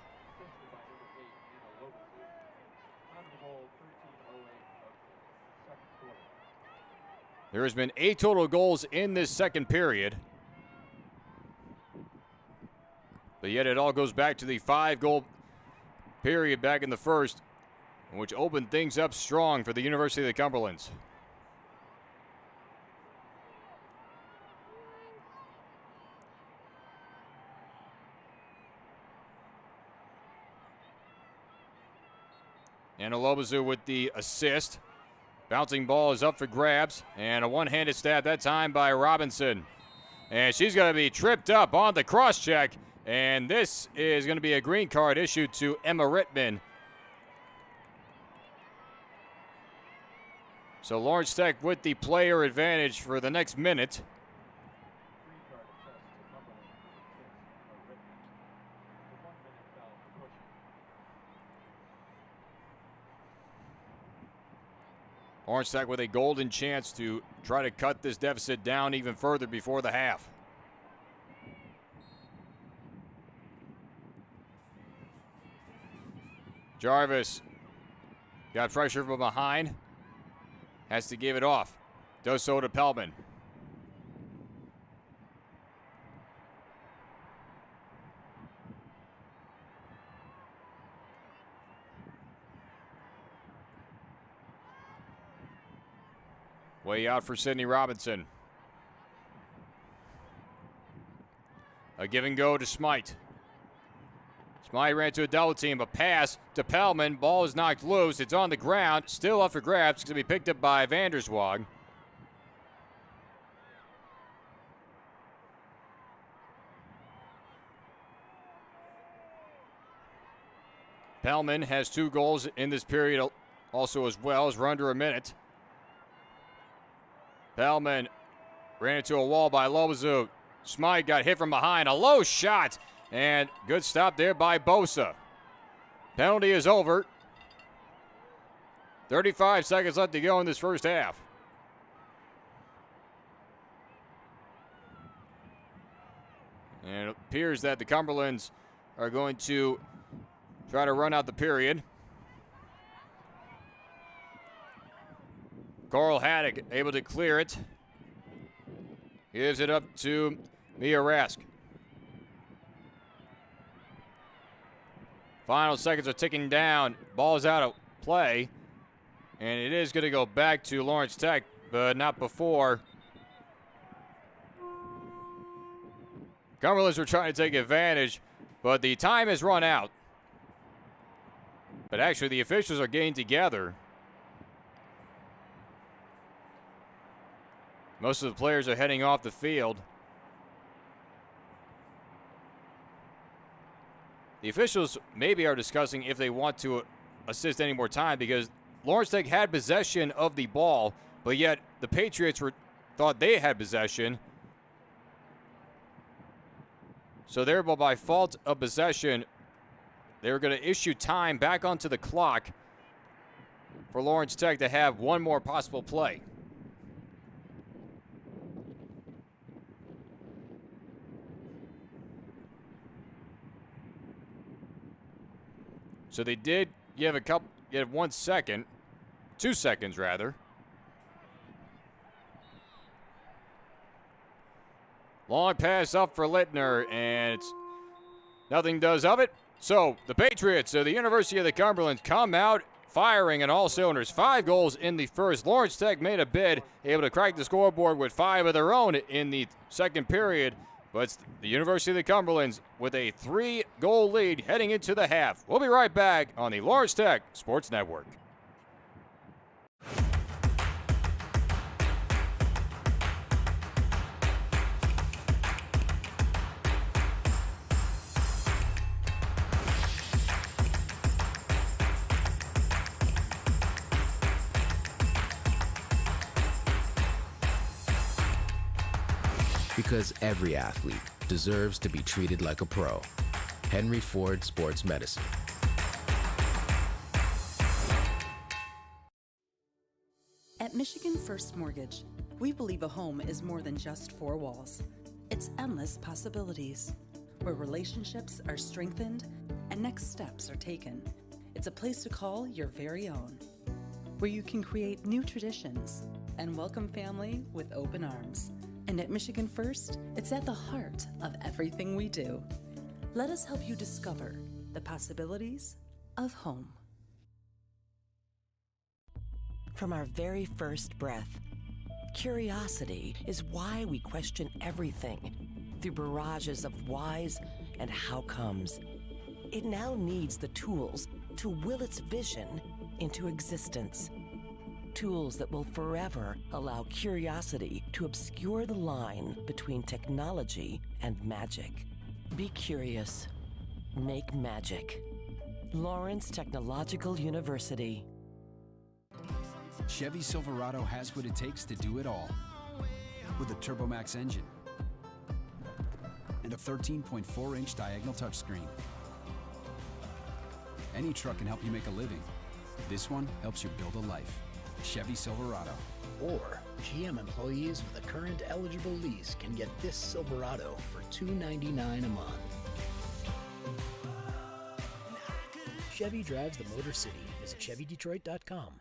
There has been 8 total goals in this second period. But yet it all goes back to the 5-goal period back in the first, which opened things up strong for the University of the Cumberlands. And Alobazu with the assist. Bouncing ball is up for grabs. And a one-handed stab that time by Robinson. And she's going to be tripped up on the cross-check. And this is going to be a green card issued to Emma Rittman. So Lawrence Tech with the player advantage for the next minute. Orange Tech with a golden chance to try to cut this deficit down even further before the half. Jarvis got pressure from behind. Has to give it off. Does so to Pellman. Way out for Sydney Robinson. A give and go to Smite. Smite ran to a double team. A pass to Pellman. Ball is knocked loose. It's on the ground. Still up for grabs. It's going to be picked up by Vanderswag. Pellman has 2 goals in this period also as well as we're under a minute. Pellman ran into a wall by Lobazu. Smite got hit from behind. A low shot. And good stop there by Bosa. Penalty is over. 35 seconds left to go in this first half. And it appears that the Cumberlands are going to try to run out the period. Coral Haddock able to clear it. Gives it up to Mia Rask. Final seconds are ticking down. Ball is out of play. And it is going to go back to Lawrence Tech, but not before. Cumberlands were trying to take advantage, but the time has run out. But actually, the officials are getting together. Most of the players are heading off the field. The officials maybe are discussing if they want to assist any more time because Lawrence Tech had possession of the ball, but yet the Patriots thought they had possession. So therefore, by fault of possession, they were going to issue time back onto the clock for Lawrence Tech to have one more possible play. So they did give 1 second, 2 seconds rather. Long pass up for Littner, and nothing does of it. So the Patriots of the University of the Cumberlands come out firing on all cylinders. 5 goals in the first. Lawrence Tech made a bid, able to crack the scoreboard with 5 of their own in the second period. But it's the University of the Cumberlands with a 3-goal lead heading into the half. We'll be right back on the Lawrence Tech Sports Network. Because every athlete deserves to be treated like a pro. Henry Ford Sports Medicine. At Michigan First Mortgage, we believe a home is more than just 4 walls. It's endless possibilities, where relationships are strengthened and next steps are taken. It's a place to call your very own, where you can create new traditions and welcome family with open arms. And at Michigan First, it's at the heart of everything we do. Let us help you discover the possibilities of home. From our very first breath, curiosity is why we question everything through barrages of whys and how comes. It now needs the tools to will its vision into existence. Tools that will forever allow curiosity to obscure the line between technology and magic. Be curious. Make magic. Lawrence Technological University. Chevy Silverado has what it takes to do it all. With a TurboMax engine and a 13.4-inch diagonal touchscreen. Any truck can help you make a living. This one helps you build a life. Chevy Silverado. Or GM employees with a current eligible lease can get this Silverado for $299 a month. Chevy drives the Motor City. Visit ChevyDetroit.com.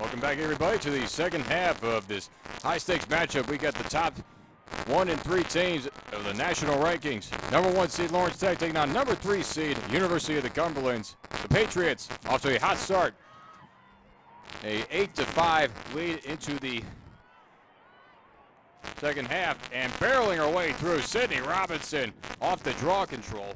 Welcome back, everybody, to the second half of this high-stakes matchup. We got the top 1 and 3 teams of the national rankings. Number 1 seed Lawrence Tech taking on number 3 seed University of the Cumberlands. The Patriots off to a hot start. A 8-5 lead into the second half, and barreling our way through. Sydney Robinson off the draw control.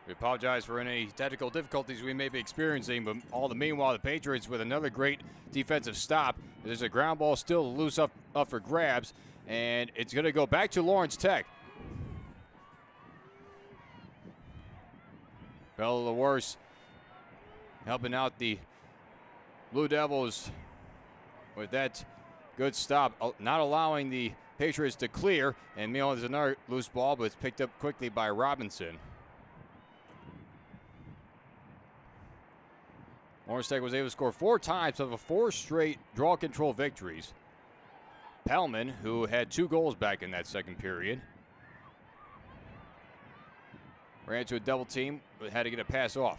We apologize for any technical difficulties we may be experiencing, but all the meanwhile, the Patriots with another great defensive stop. There's a ground ball still loose up for grabs, and it's going to go back to Lawrence Tech. Bella LaWorse helping out the Blue Devils with that good stop, not allowing the Patriots to clear. And meanwhile, there's another loose ball, but it's picked up quickly by Robinson. Lawrence Tech was able to score 4 times out of 4 straight draw control victories. Pellman, who had 2 goals back in that second period, ran into a double team, but had to get a pass off.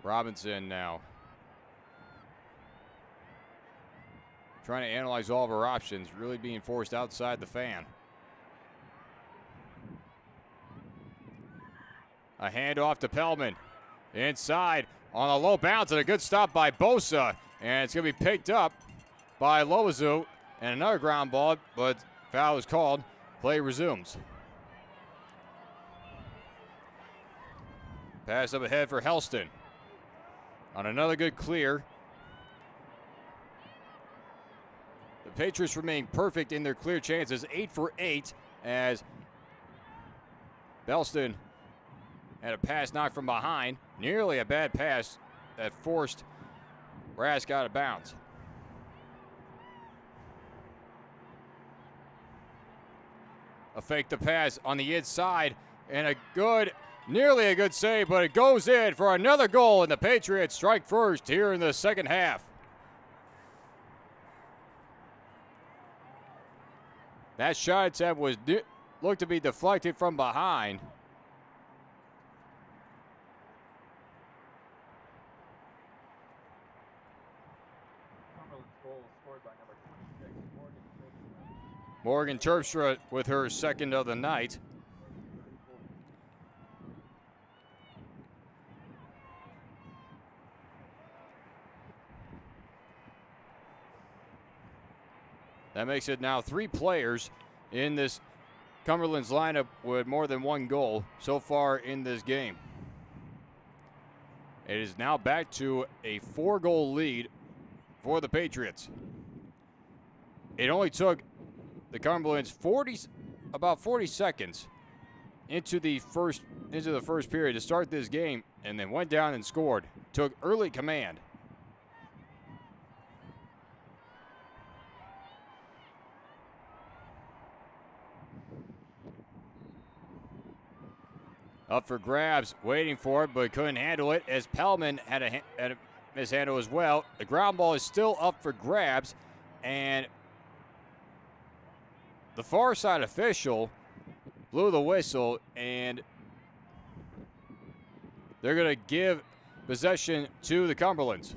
Robinson now trying to analyze all of her options, really being forced outside the fan. A handoff to Pellman. Inside on a low bounce, and a good stop by Bosa. And it's going to be picked up by Loiseau. And another ground ball, but foul is called. Play resumes. Pass up ahead for Helston. On another good clear. The Patriots remain perfect in their clear chances. 8 for 8 as Belston had a pass knocked from behind. Nearly a bad pass that forced Rask out of bounds. A fake the pass on the inside, and nearly a good save, but it goes in for another goal, and the Patriots strike first here in the second half. That shot attempt looked to be deflected from behind. Morgan Terpstra with her second of the night. That makes it now 3 players in this Cumberlands lineup with more than 1 goal so far in this game. It is now back to a 4-goal lead for the Patriots. It only took the Cumberlands about 40 seconds into the first period to start this game, and then went down and scored. Took early command. Up for grabs, waiting for it, but couldn't handle it as Pellman had a mishandle as well. The ground ball is still up for grabs, and the far side official blew the whistle, and they're going to give possession to the Cumberlands.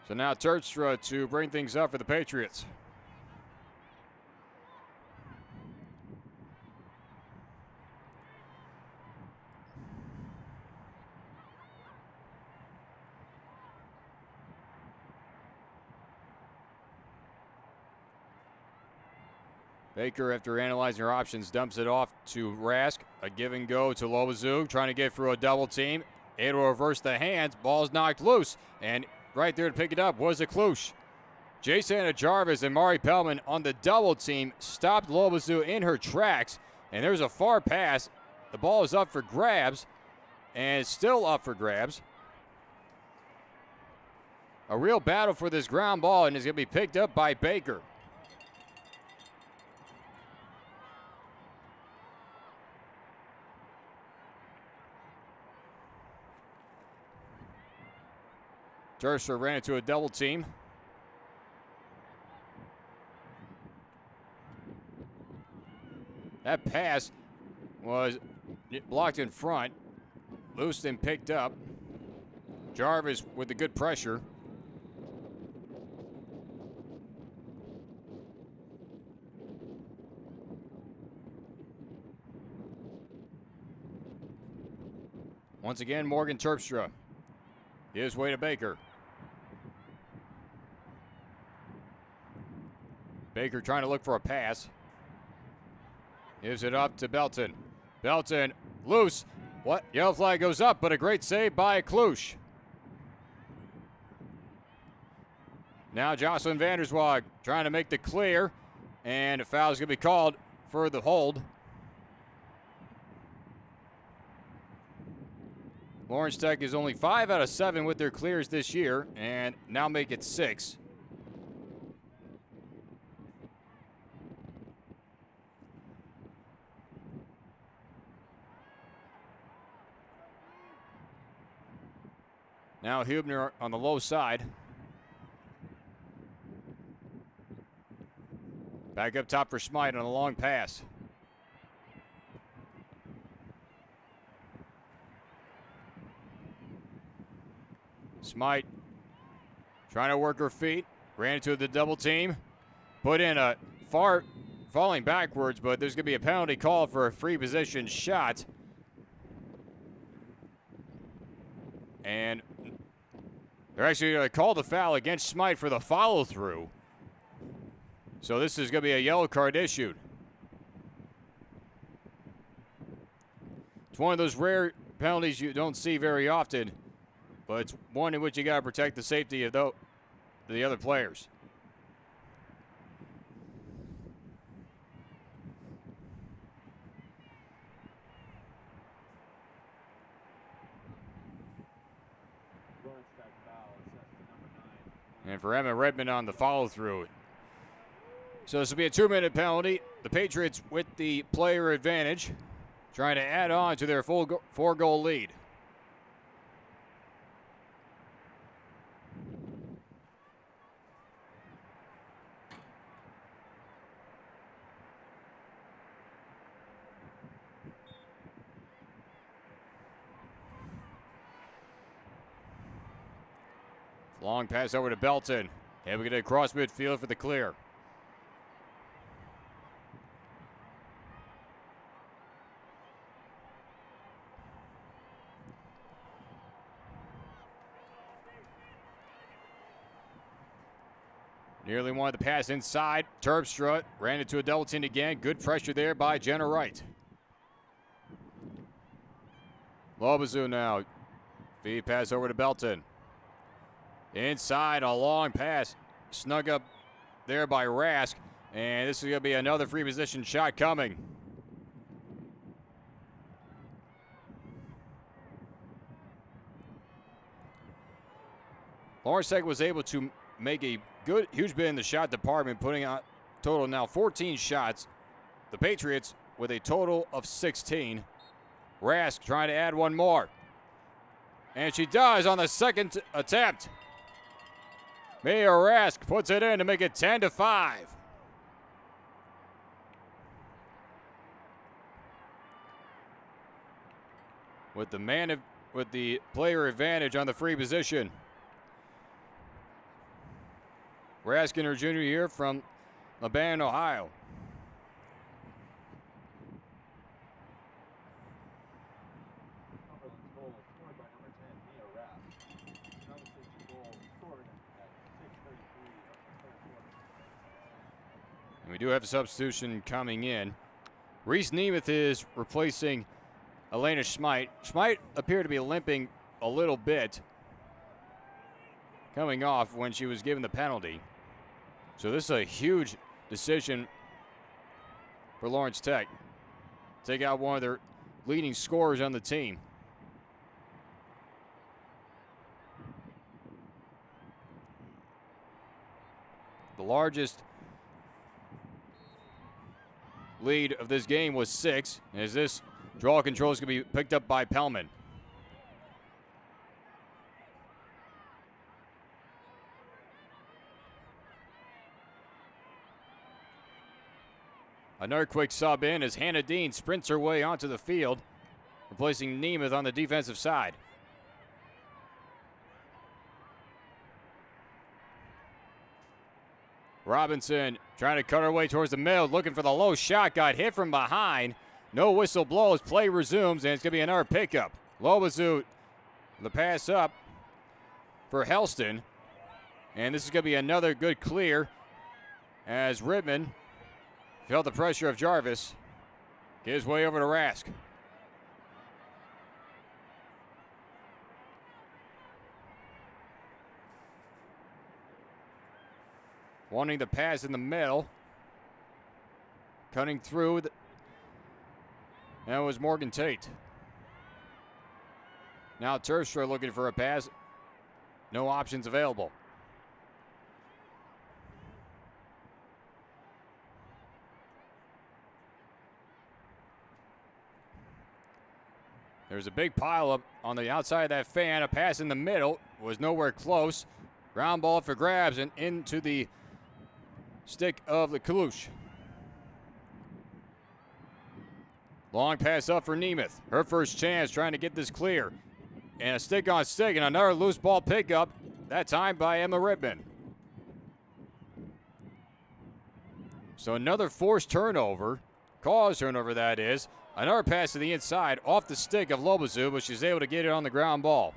So now Terpstra to bring things up for the Patriots. Baker, after analyzing her options, dumps it off to Rask. A give and go to Loiseau, trying to get through a double team. Able to reverse the hands. Ball's knocked loose, and right there to pick it up was a Klush. Jason Jarvis and Mari Pellman on the double team stopped Lobazu in her tracks, and there's a far pass. The ball is up for grabs, and it's still up for grabs. A real battle for this ground ball, and it's going to be picked up by Baker. Terpstra ran into a double team. That pass was blocked in front. Loosed and picked up. Jarvis with the good pressure. Once again, Morgan Terpstra. His way to Baker. Baker trying to look for a pass. Gives it up to Belton. Belton loose. What? Yellow flag goes up, but a great save by Klush. Now Jocelyn Vanderswag trying to make the clear, and a foul is going to be called for the hold. Lawrence Tech is only 5 out of 7 with their clears this year, and now make it 6. Now Hubner on the low side. Back up top for Smite on a long pass. Smite trying to work her feet. Ran into the double team. Put in a falling backwards, but there's going to be a penalty call for a free position shot. And they're actually going to call the foul against Smite for the follow-through. So this is going to be a yellow card issued. It's one of those rare penalties you don't see very often, but it's one in which you got to protect the safety of the other players. And for Emma Redmond on the follow-through. So this will be a 2-minute penalty. The Patriots with the player advantage, trying to add on to their 4-goal lead. Long pass over to Belton. And we get across midfield for the clear. Nearly wanted the pass inside. Terpstra ran into a double team again. Good pressure there by Jenna Wright. Lobazu now. Feed pass over to Belton. Inside, a long pass. Snug up there by Rask. And this is going to be another free position shot coming. Lawrence Tech was able to make a huge bit in the shot department, putting out total now 14 shots. The Patriots with a total of 16. Rask trying to add one more. And she does on the second attempt. Mia Rask puts it in to make it 10-5. With the player advantage on the free position. Rask in her junior year from Lebanon, Ohio. And we do have a substitution coming in. Reese Nemeth is replacing Elena Smite. Smite appeared to be limping a little bit. coming off when she was given the penalty. So this is a huge decision for Lawrence Tech. Take out one of their leading scorers on the team. The largest lead of this game was 6, as this draw control is going to be picked up by Pellman. Another quick sub in as Hannah Dean sprints her way onto the field, replacing Nemeth on the defensive side. Robinson trying to cut her way towards the middle, looking for the low shot, got hit from behind. No whistle blows, play resumes, and it's going to be another pickup. Lobazoot, the pass up for Helston. And this is going to be another good clear as Rittman felt the pressure of Jarvis. Get his way over to Rask. Wanting the pass in the middle. Cutting through. That was Morgan Tate. Now Terpstra looking for a pass. No options available. There's a big pile up on the outside of that fan. A pass in the middle was nowhere close. Ground ball for grabs and into the stick of the Kalush. Long pass up for Nemeth. Her first chance trying to get this clear. And a stick on stick and another loose ball pickup. That time by Emma Rittman. So another forced turnover. Caused turnover, that is. Another pass to the inside off the stick of Lobazu, but she's able to get it on the ground ball.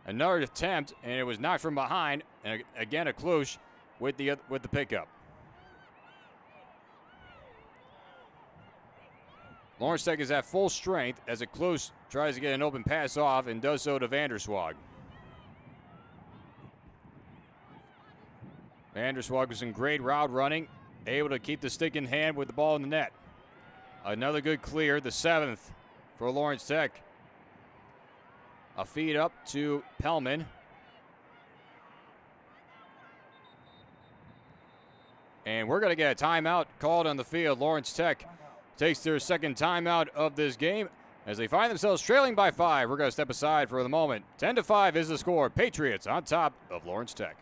Another attempt, and it was knocked from behind. And again, a Klush with the pickup. Lawrence Tech is at full strength as a Klush tries to get an open pass off and does so to Vanderswag. Vanderswag was in great route running, able to keep the stick in hand with the ball in the net. Another good clear, the 7th for Lawrence Tech. A feed up to Pellman. And we're going to get a timeout called on the field. Lawrence Tech takes their second timeout of this game as they find themselves trailing by 5. We're going to step aside for the moment. 10-5 is the score. Patriots on top of Lawrence Tech.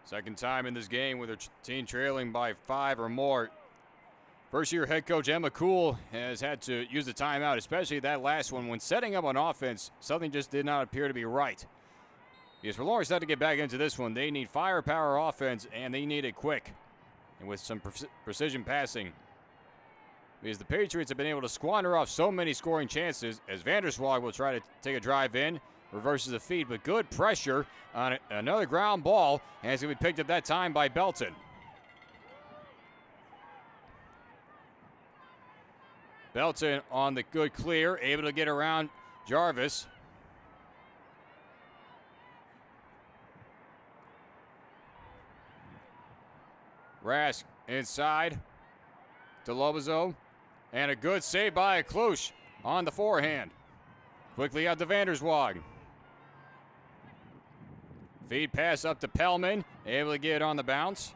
Second time in this game with her team trailing by 5 or more. First-year head coach Emma Kuhl has had to use the timeout, especially that last one. When setting up on offense, something just did not appear to be right. Because for Lawrence to get back into this one, they need firepower offense, and they need it quick. And with some precision passing. Because the Patriots have been able to squander off so many scoring chances, as Vanderswag will try to take a drive in, reverses the feed, but good pressure on another ground ball, and it's going to be picked up that time by Belton. Belton on the good clear, able to get around Jarvis. Rask inside to Lobazo, and a good save by Klusch on the forehand. Quickly out to Vanderswag. Feed pass up to Pellman, able to get it on the bounce.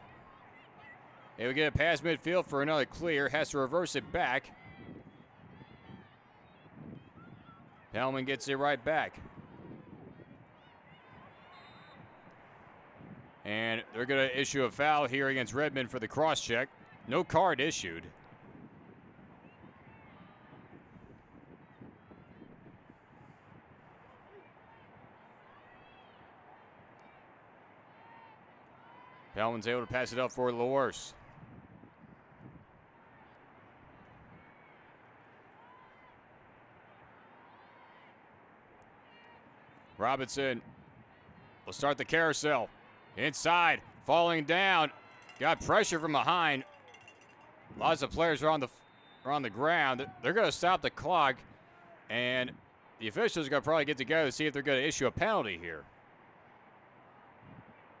Able to get it past midfield for another clear, has to reverse it back. Pellman gets it right back. And they're going to issue a foul here against Redmond for the cross-check. No card issued. Pellman's able to pass it up for Loers. Robinson will start the carousel. Inside, falling down. Got pressure from behind. Lots of players are on the ground. They're going to stop the clock, and the officials are going to probably get together to see if they're going to issue a penalty here.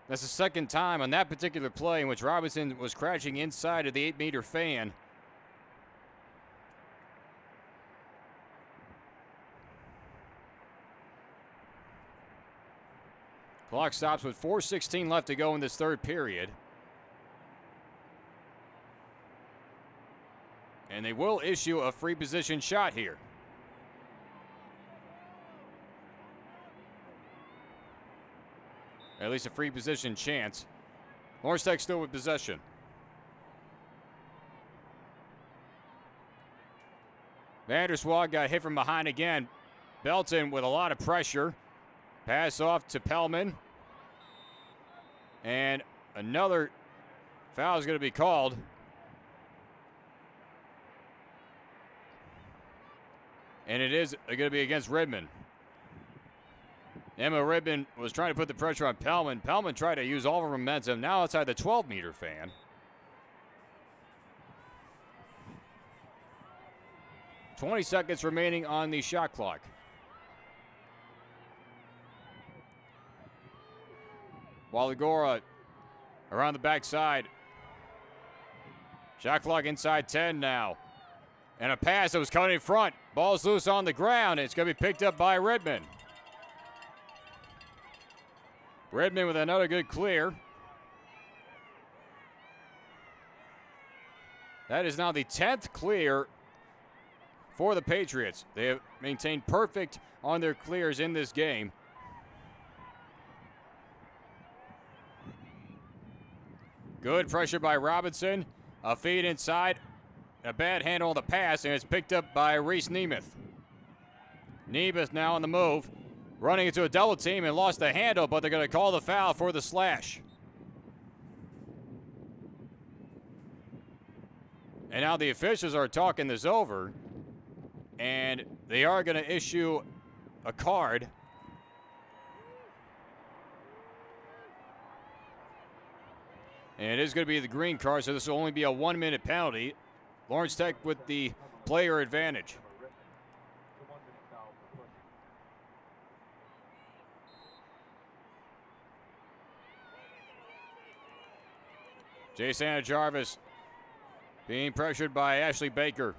That's the second time on that particular play in which Robinson was crashing inside of the 8-meter fan. Clock stops with 4:16 left to go in this third period. And they will issue a free position shot here. At least a free position chance. Lawrence Tech still with possession. Vanderswag got hit from behind again. Belton with a lot of pressure. Pass off to Pellman. And another foul is going to be called. And it is going to be against Redmond. Emma Redmond was trying to put the pressure on Pellman. Pellman tried to use all of her momentum. Now outside the 12-meter fan. $20 seconds remaining on the shot clock. Waligora around the backside. Shot clock inside 10 now. And a pass that was coming in front. Ball's loose on the ground. It's going to be picked up by Redmond. Redmond with another good clear. That is now the 10th clear for the Patriots. They have maintained perfect on their clears in this game. Good pressure by Robinson. A feed inside. A bad handle on the pass, and it's picked up by Reese Nemeth. Nemeth now on the move. Running into a double team and lost the handle, but they're going to call the foul for the slash. And now the officials are talking this over, and they are going to issue a card. And it is going to be the green card, so this will only be a 1-minute penalty. Lawrence Tech with the player advantage. Jason Jarvis being pressured by Ashley Baker.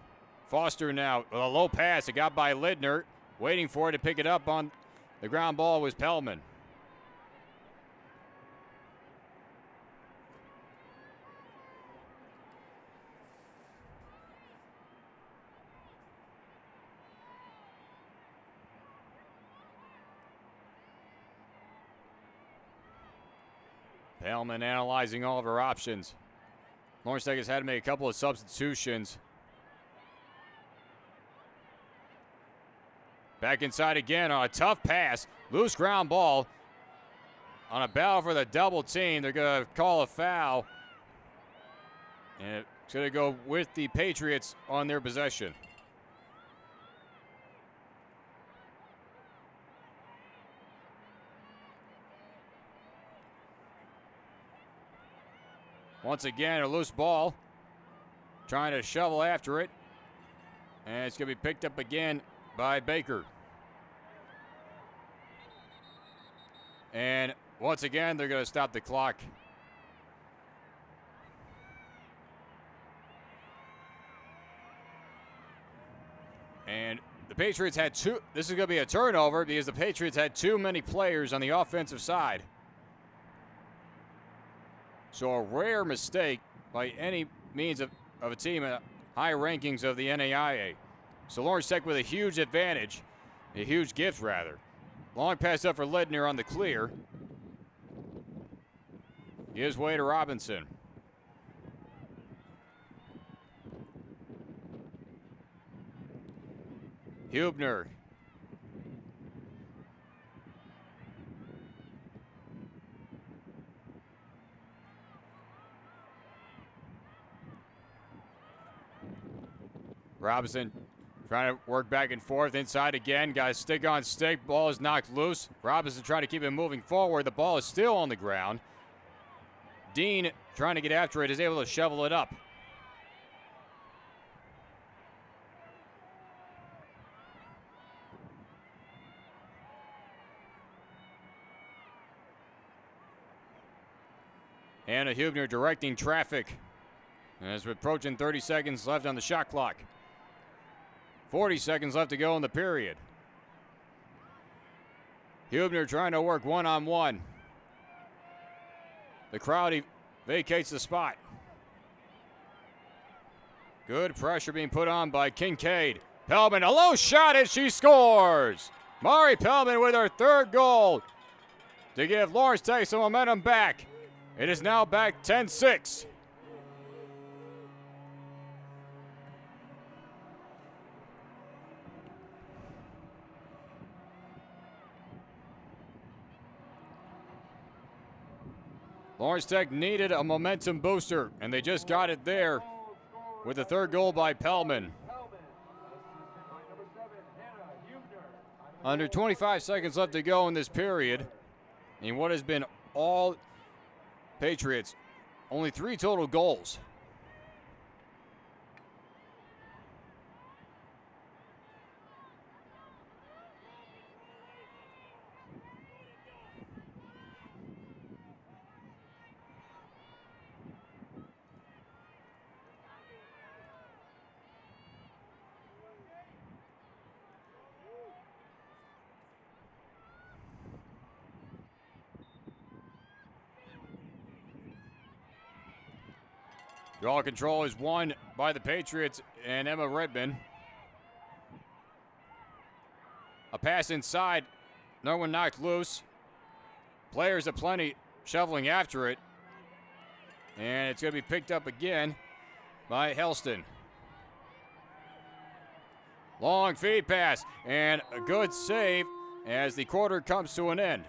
Foster now with a low pass. It got by Lidner. Waiting for it to pick it up on the ground ball was Pellman. Pellman analyzing all of her options. Lawrence Tech has had to make a couple of substitutions. Back inside again on a tough pass. Loose ground ball. On a battle for the double team, they're going to call a foul. And it's going to go with the Patriots on their possession. Once again, a loose ball. Trying to shovel after it. And it's going to be picked up again by Baker. And once again, they're going to stop the clock. And the Patriots had two. This is going to be a turnover because the Patriots had too many players on the offensive side. So a rare mistake by any means of a team in high rankings of the NAIA. So Lawrence Tech with a huge advantage, a huge gift rather. Long pass up for Ledner on the clear. Gives way to Robinson. Hubner. Robinson trying to work back and forth inside again. Got a stick on stick. Ball is knocked loose. Robinson trying to keep it moving forward. The ball is still on the ground. Dean trying to get after it is able to shovel it up. Hannah Hubner directing traffic. As we're approaching 30 seconds left on the shot clock. 40 seconds left to go in the period. Hubner trying to work one-on-one. The crowd vacates the spot. Good pressure being put on by Kincaid. Pellman, a low shot, and she scores! Mari Pellman with her third goal to give Lawrence Tech some momentum back. It is now back 10-6. Lawrence Tech needed a momentum booster, and they just got it there with the third goal by Pellman. Under 25 seconds left to go in this period, in what has been all Patriots, only 3 total goals. Draw control is won by the Patriots and Emma Redmond. A pass inside. No one knocked loose. Players aplenty shoveling after it. And it's going to be picked up again by Helston. Long feed pass and a good save as the quarter comes to an end.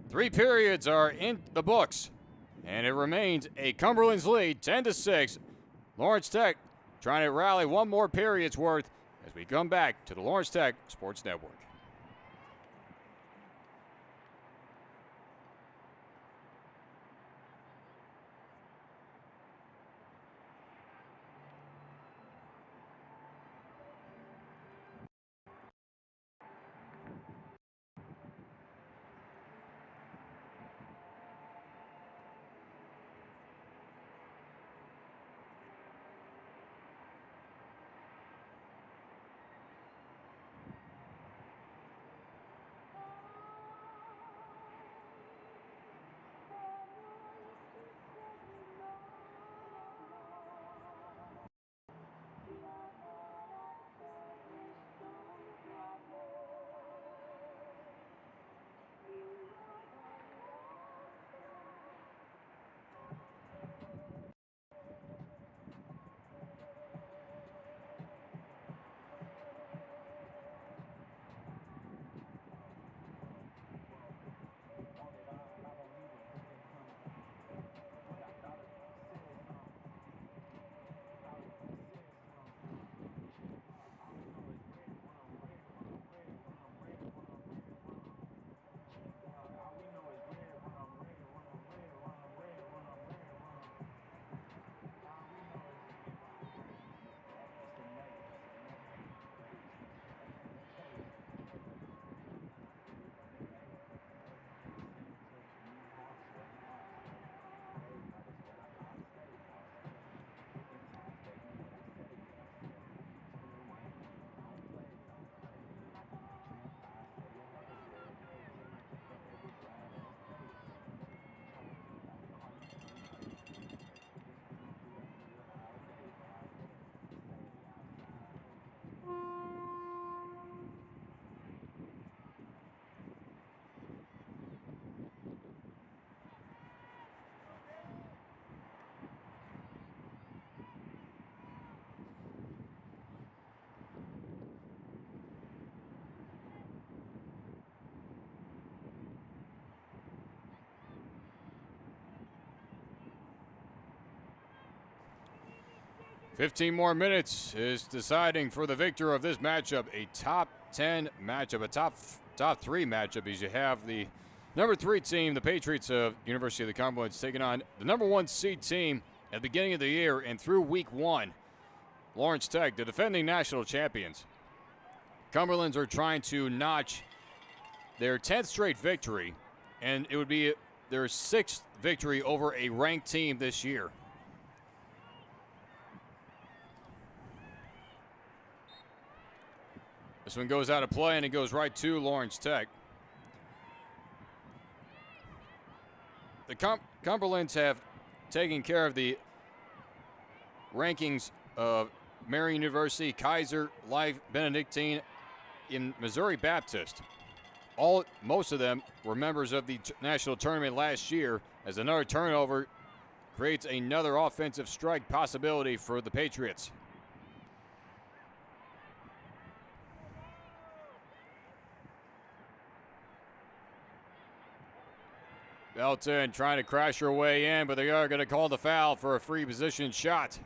3 periods are in the books. And it remains a Cumberlands lead, 10-6. Lawrence Tech trying to rally one more period's worth as we come back to the Lawrence Tech Sports Network. 15 more minutes is deciding for the victor of this matchup. A top 10 matchup, a top 3 matchup, as you have the number 3 team, the Patriots of University of the Cumberlands, taking on the number 1 seed team at the beginning of the year and through week 1, Lawrence Tech, the defending national champions. Cumberlands are trying to notch their 10th straight victory, and it would be their 6th victory over a ranked team this year. This one goes out of play, and it goes right to Lawrence Tech. The Cumberlands have taken care of the rankings of Marian University, Kaiser, Life, Benedictine, in Missouri Baptist. Most of them were members of the national tournament last year, as another turnover creates another offensive strike possibility for the Patriots. Belton trying to crash her way in, but they are going to call the foul for a free position shot.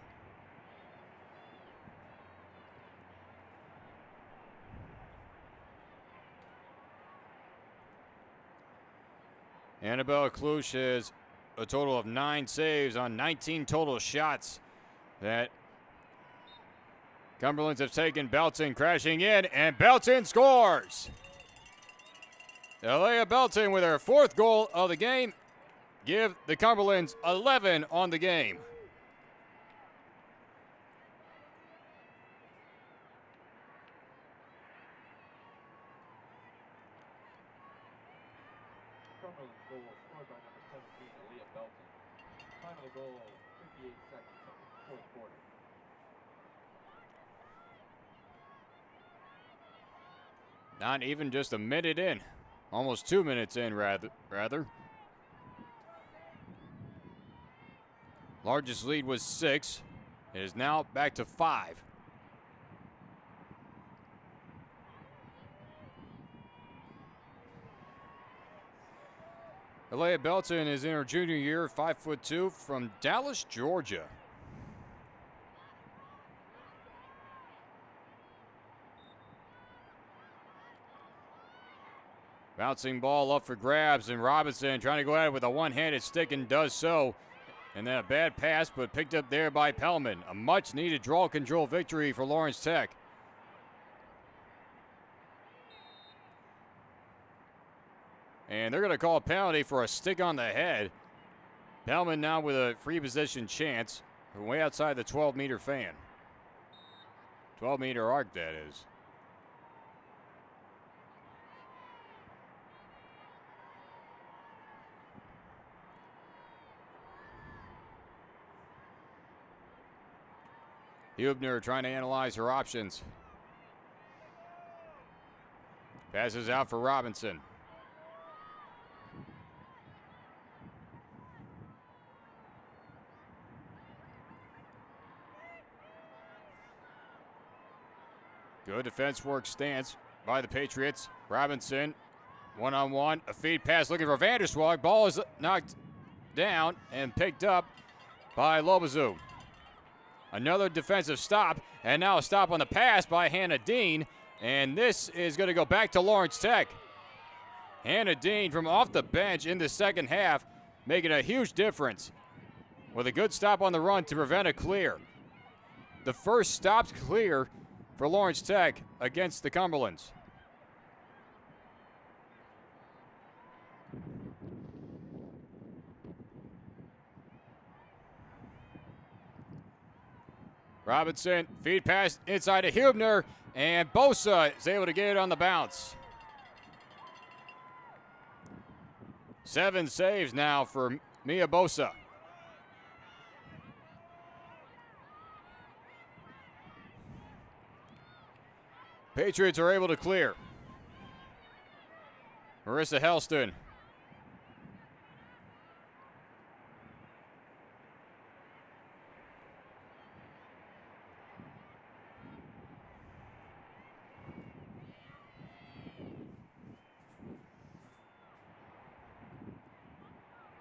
Annabelle Klusch has a total of 9 saves on 19 total shots that Cumberlands have taken. Belton crashing in, and Belton scores! Alea Belton with her 4th goal of the game give the Cumberlands 11 on the game. Cumberland's goal scored by number 17, Alea Belton. Time of the goal, 58 seconds of the 4th quarter. Not even just a minute in. Almost 2 minutes in, rather. Largest lead was 6. It is now back to 5. Alea Belton is in her junior year, 5'2", from Dallas, Georgia. Bouncing ball up for grabs, and Robinson trying to go at it with a one-handed stick and does so. And then a bad pass, but picked up there by Pellman. A much-needed draw control victory for Lawrence Tech. And they're going to call a penalty for a stick on the head. Pellman now with a free position chance from way outside the 12-meter fan. 12-meter arc, that is. Hubner trying to analyze her options. Passes out for Robinson. Good defense work stance by the Patriots. Robinson, one-on-one, a feed pass looking for Vanderswag. Ball is knocked down and picked up by Lobazu. Another defensive stop, and now a stop on the pass by Hannah Dean, and this is going to go back to Lawrence Tech. Hannah Dean from off the bench in the second half, making a huge difference with a good stop on the run to prevent a clear. The first stopped clear for Lawrence Tech against the Cumberlands. Robinson, feed pass inside to Hubner, and Bosa is able to get it on the bounce. 7 saves now for Mia Bosa. Patriots are able to clear. Marissa Helston.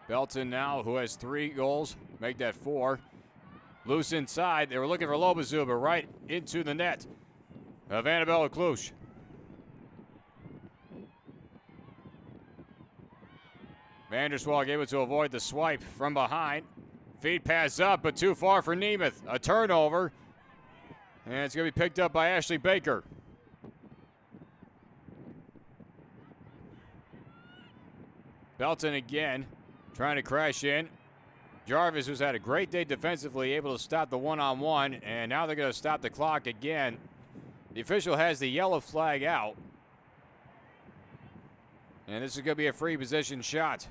Belton now, who has 3 goals, make that 4. Loose inside. They were looking for Lobazu, but right into the net of Annabella Klusch. Vanderswalk able to avoid the swipe from behind. Feed pass up, but too far for Nemeth. A turnover. And it's going to be picked up by Ashley Baker. Belton again, trying to crash in. Jarvis, who's had a great day defensively, able to stop the one-on-one, and now they're going to stop the clock again. The official has the yellow flag out. And this is going to be a free position shot.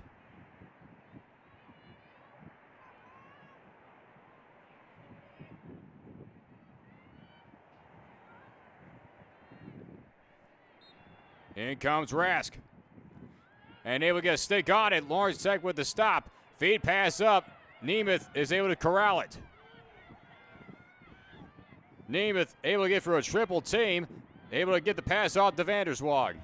In comes Rask. And able to get a stick on it. Lawrence Tech with the stop. Feed pass up. Nemeth is able to corral it. Nemeth able to get through a triple team. Able to get the pass off to Vanderswalk.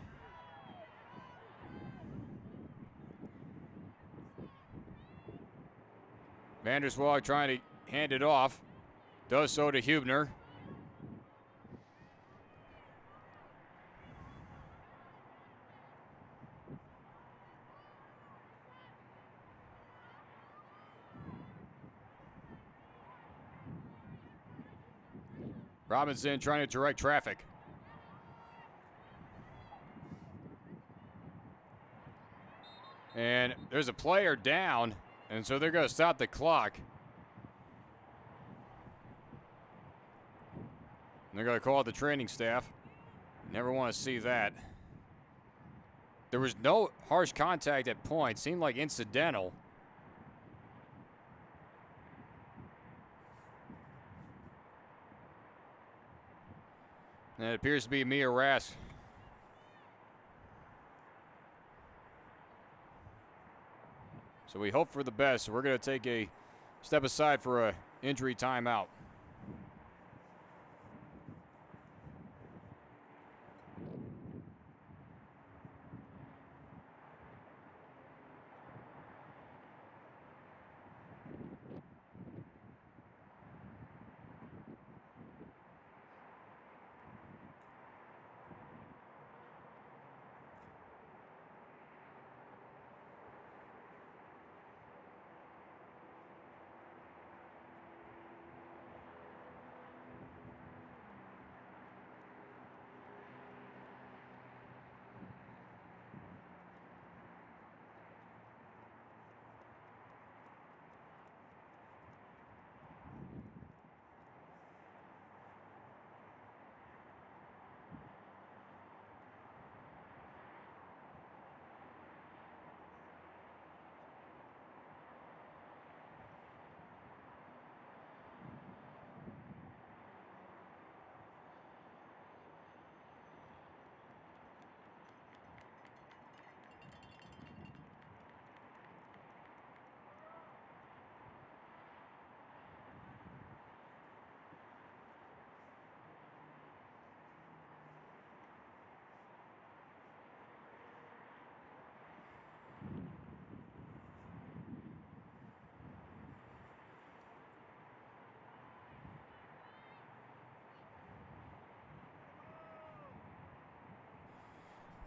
Vanderswalk trying to hand it off. Does so to Hubner. Robinson trying to direct traffic. And there's a player down, and so they're going to stop the clock. And they're going to call the training staff. Never want to see that. There was no harsh contact at point. Seemed like incidental. And it appears to be Mia Rask. So we hope for the best. We're going to take a step aside for a injury timeout.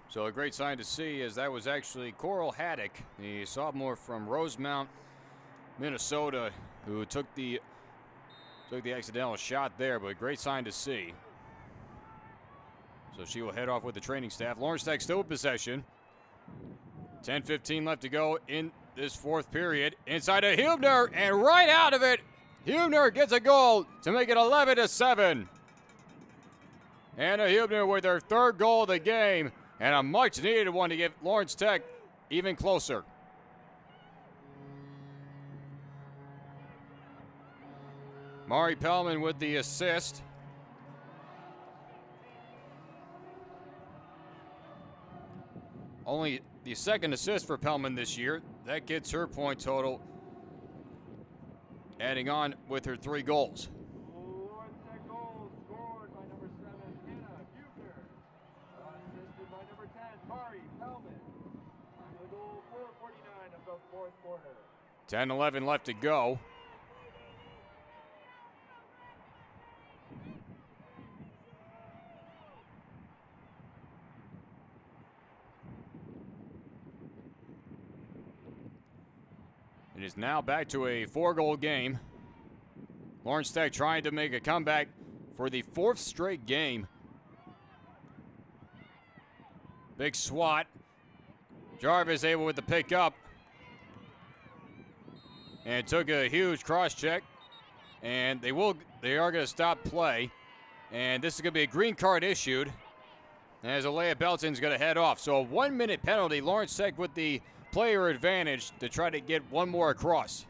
So a great sign to see is that was actually Coral Haddock, the sophomore from Rosemount, Minnesota, who took the accidental shot there, but a great sign to see. So she will head off with the training staff. Lawrence Tech still with possession. 10:15 left to go in this fourth period. Inside to Hubner, and right out of it, Hubner gets a goal to make it 11-7. Anna Hubner with her third goal of the game, and a much-needed one to get Lawrence Tech even closer. Mari Pellman with the assist. Only the second assist for Pellman this year. That gets her point total, adding on with her 3 goals. Lawrence Tech goal scored by number 7, Anna Hubner. Assisted by number 10, Mari Pellman. Time of the goal, 4:49 of the fourth quarter. 10-11 left to go. It is now back to a 4-goal game. Lawrence Tech trying to make a comeback for the 4th straight game. Big swat. Jarvis able with the pick up. And took a huge cross check. And they are going to stop play. And this is going to be a green card issued. As Alea Belton's going to head off. So a 1-minute penalty. Lawrence Tech with the player advantage to try to get one more across.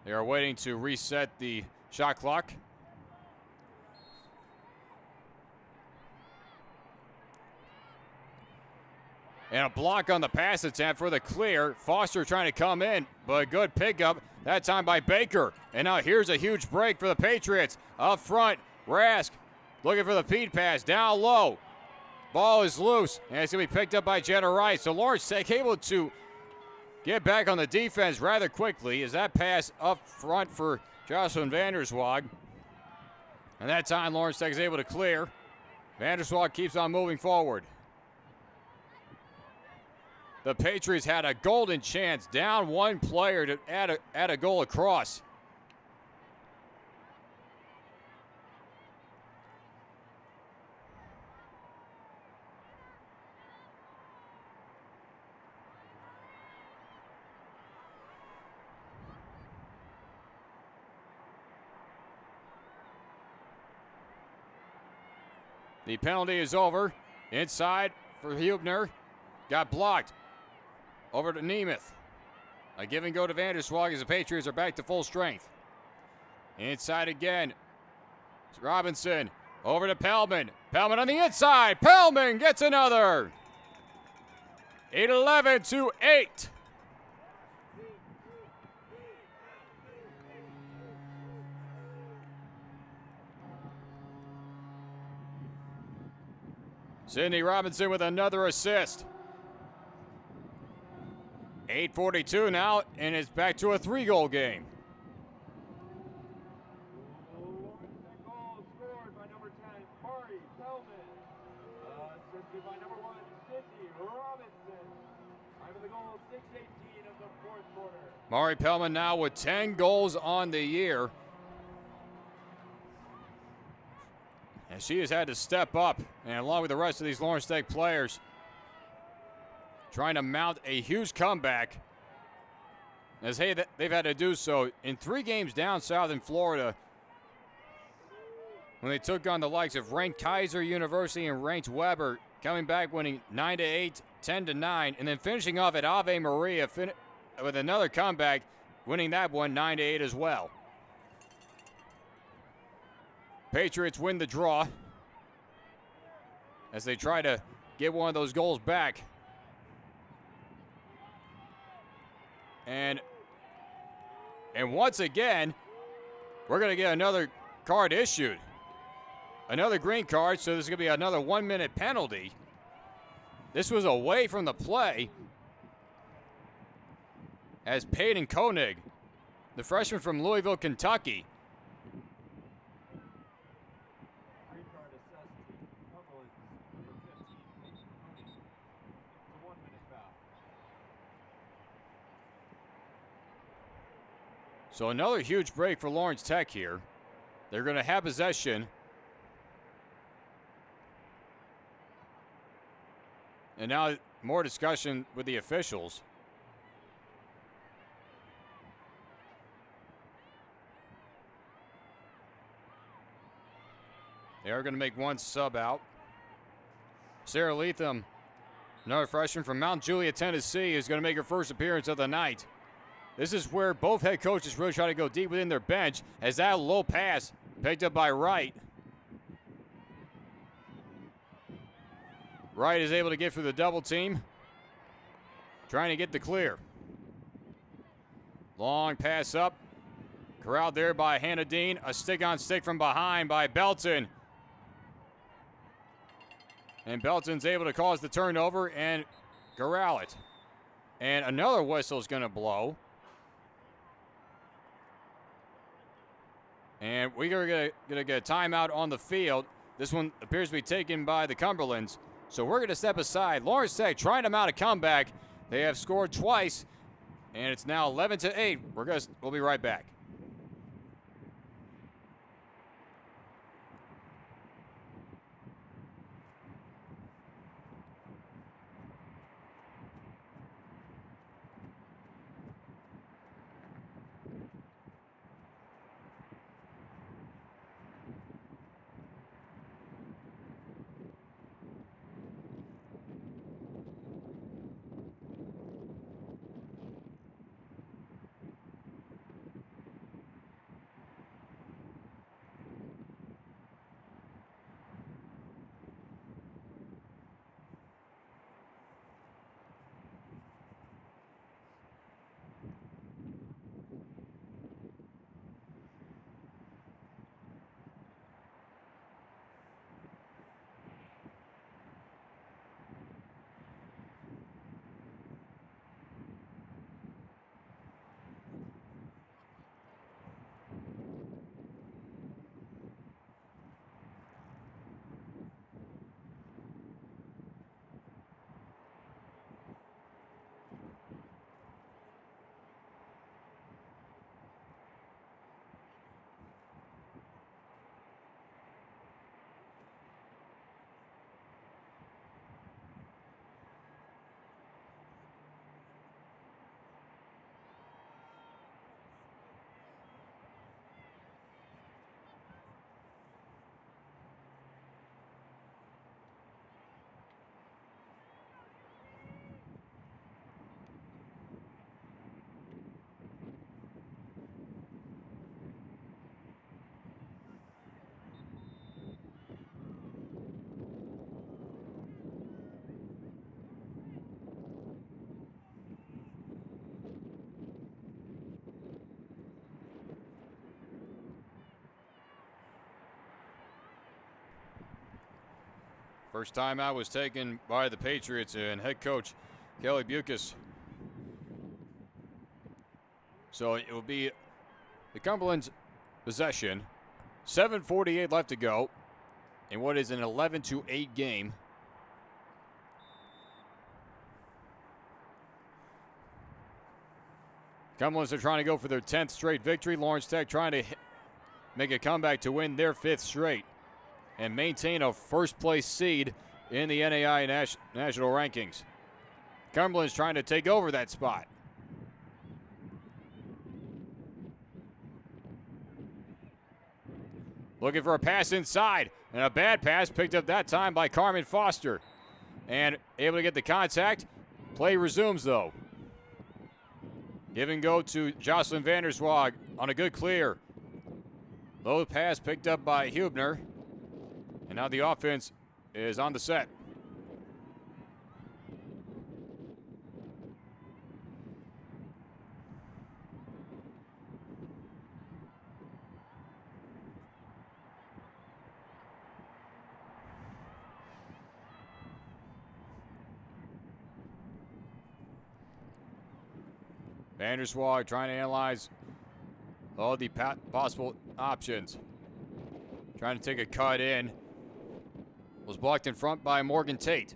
They are waiting to reset the shot clock. And a block on the pass attempt for the clear. Foster trying to come in, but good pickup that time by Baker. And now here's a huge break for the Patriots. Up front, Rask looking for the feed pass down low. Ball is loose, and it's going to be picked up by Jenna Rice. So Lawrence Tech able to get back on the defense rather quickly as that pass up front for Jocelyn Vanderswag. And that time Lawrence Tech is able to clear. Vanderswag keeps on moving forward. The Patriots had a golden chance, down one player to add a goal across. The penalty is over. Inside for Hubner. Got blocked. Over to Nemeth. A give and go to Vanderswag as the Patriots are back to full strength. Inside again. It's Robinson. Over to Pellman. Pellman on the inside. Pellman gets another. 8-11 to 8. Sydney Robinson with another assist. 8:42 now, and it's back to a 3-goal game. Goal scored by number 10, Mari Pellman. Assisted by number 1, Sydney Robinson. Time of the goal, 6:18 of the 4th quarter. Mari Pellman now with 10 goals on the year. And she has had to step up, and along with the rest of these Lawrence Tech players, trying to mount a huge comeback, as they've had to do so in 3 games down south in Florida when they took on the likes of ranked Kaiser University and ranked Weber, coming back winning 9-8, 10-9, and then finishing off at Ave Maria with another comeback, winning that one 9-8 as well. Patriots win the draw as they try to get one of those goals back. And once again, we're going to get another card issued. Another green card, so this is going to be another 1-minute penalty. This was away from the play as Peyton Koenig, the freshman from Louisville, Kentucky, Green card assessed to Cumberlands, number 15, Koenig. It's a 1-minute foul. So another huge break for Lawrence Tech here. They're going to have possession. And now more discussion with the officials. They are going to make one sub out. Sarah Leatham, another freshman from Mount Juliet, Tennessee, is going to make her first appearance of the night. This is where both head coaches really try to go deep within their bench, as that low pass picked up by Wright. Wright is able to get through the double team, trying to get the clear. Long pass up, corralled there by Hannah Dean. A stick-on-stick from behind by Belton. And Belton's able to cause the turnover and corral it. And another whistle is going to blow. And we're going to get a timeout on the field. This one appears to be taken by the Cumberlands. So we're going to step aside. Lawrence Tech trying to mount a comeback. They have scored twice, and it's now 11-8. We'll be right back. First timeout was taken by the Patriots and head coach Kelly Bucas. So it will be the Cumberland's possession. 7:48 left to go in what is an 11-8 game. Cumberlands are trying to go for their 10th straight victory. Lawrence Tech trying to make a comeback to win their 5th straight and maintain a first-place seed in the NAI national rankings. Cumberland's trying to take over that spot. Looking for a pass inside, and a bad pass picked up that time by Carmen Foster. And able to get the contact. Play resumes, though. Give and go to Jocelyn Vanderswag on a good clear. Low pass picked up by Hubner. And now the offense is on the set. Vanderswag trying to analyze all the possible options. Trying to take a cut in. Was blocked in front by Morgan Tate.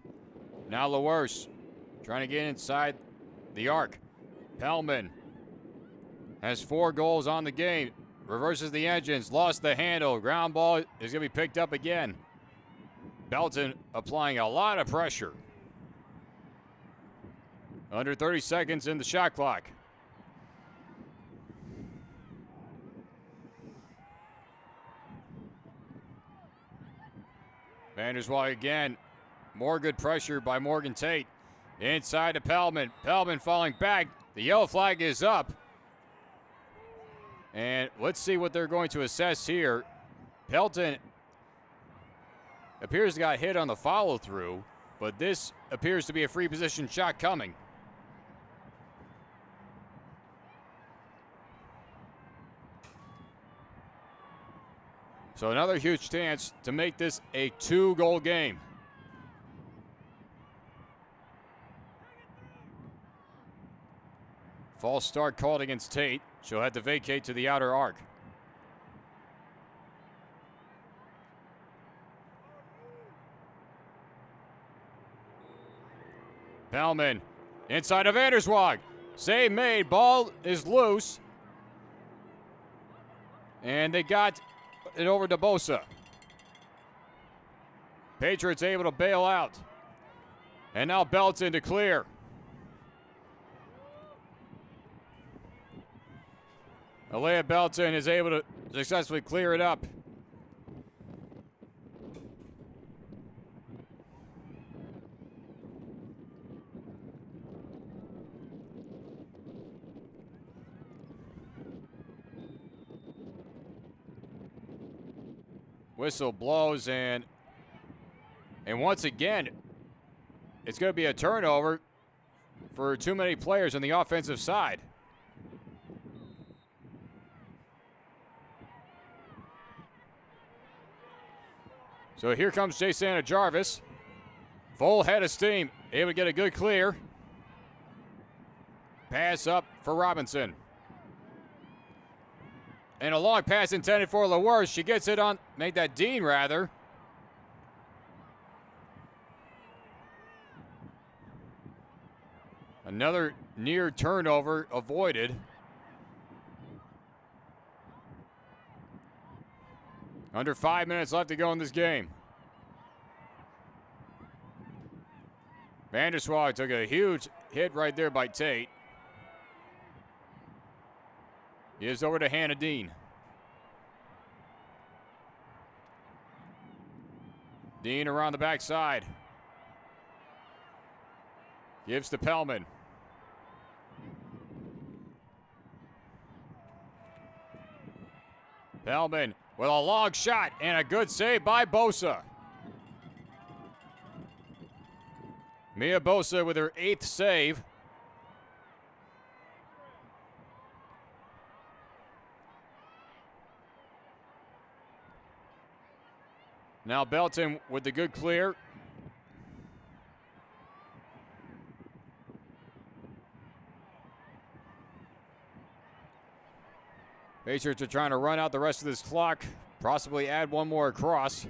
Now LaWerse trying to get inside the arc. Pellman has 4 goals on the game. Reverses the engines. Lost the handle. Ground ball is going to be picked up again. Belton applying a lot of pressure. Under 30 seconds in the shot clock. Vanderswag again. More good pressure by Morgan Tate. Inside to Pellman. Pellman falling back. The yellow flag is up. And let's see what they're going to assess here. Pelton appears to got hit on the follow-through, but this appears to be a free position shot coming. So another huge chance to make this a 2-goal game. False start called against Tate. She'll have to vacate to the outer arc. Bellman inside of Vanderswag. Save made. Ball is loose. And they got it over to Bosa. Patriots able to bail out. And now Belton to clear. Alea Belton is able to successfully clear it up. Whistle blows, and once again, it's going to be a turnover for too many players on the offensive side. So here comes Jay Santa Jarvis. Full head of steam, able to get a good clear. Pass up for Robinson. And a long pass intended for LaWorth. She gets it on, make that Dean rather. Another near turnover avoided. Under 5 minutes left to go in this game. Vanderswag took a huge hit right there by Tate. He is over to Hannah Dean. Dean around the backside. Gives to Pellman. Pellman with a long shot and a good save by Bosa. Mia Bosa with her 8th save. Now Belton with the good clear. Patriots are trying to run out the rest of this clock, possibly add one more across.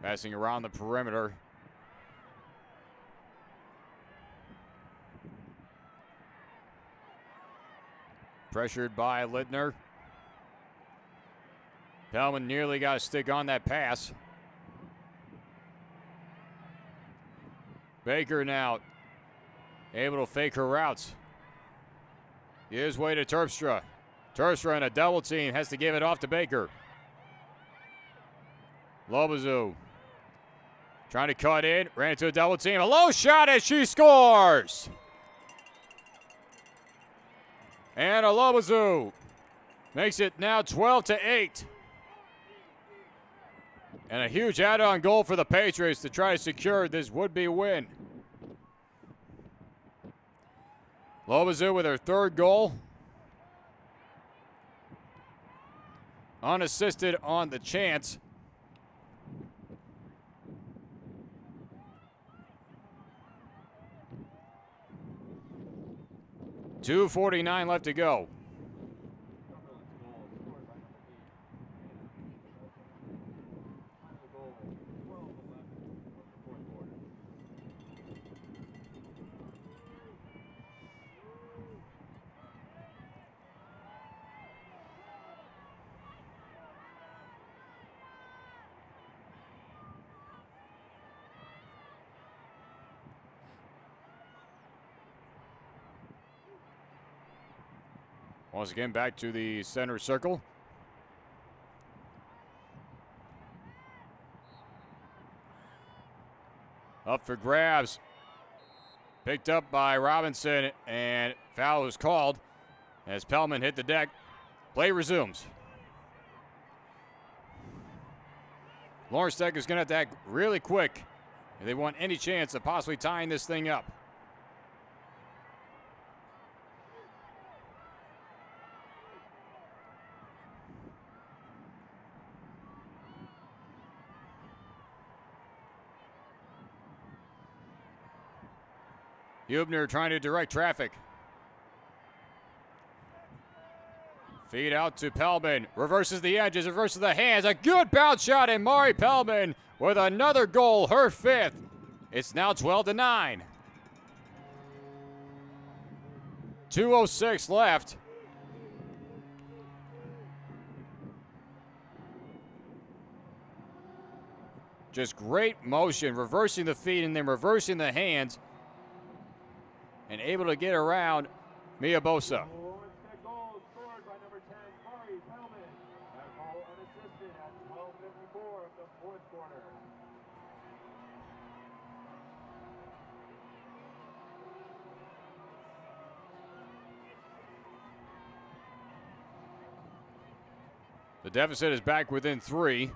Passing around the perimeter. Pressured by Littner. Pellman nearly got a stick on that pass. Baker now able to fake her routes. Gives way to Terpstra. Terpstra in a double team, has to give it off to Baker. Lobazoo trying to cut in, ran into a double team. A low shot as she scores. And Lobazoo makes it now 12-8. And a huge add-on goal for the Patriots to try to secure this would-be win. Lobazoo with her 3rd goal. Unassisted on the chance. .249 left to go. Once again, back to the center circle. Up for grabs. Picked up by Robinson, and foul was called as Pellman hit the deck. Play resumes. Lawrence Tech is going to have to act really quick if they want any chance of possibly tying this thing up. Hubner trying to direct traffic. Feed out to Pellman. Reverses the edges, reverses the hands. A good bounce shot, and Mari Pellman with another goal, her 5th. It's now 12-9. 2:06 left. Just great motion, reversing the feet and then reversing the hands. And able to get around Mia Bosa. That goal scored by number 10, Mari Pellman. That goal unassisted at 12:54 of the 4th quarter. The deficit is back within 3.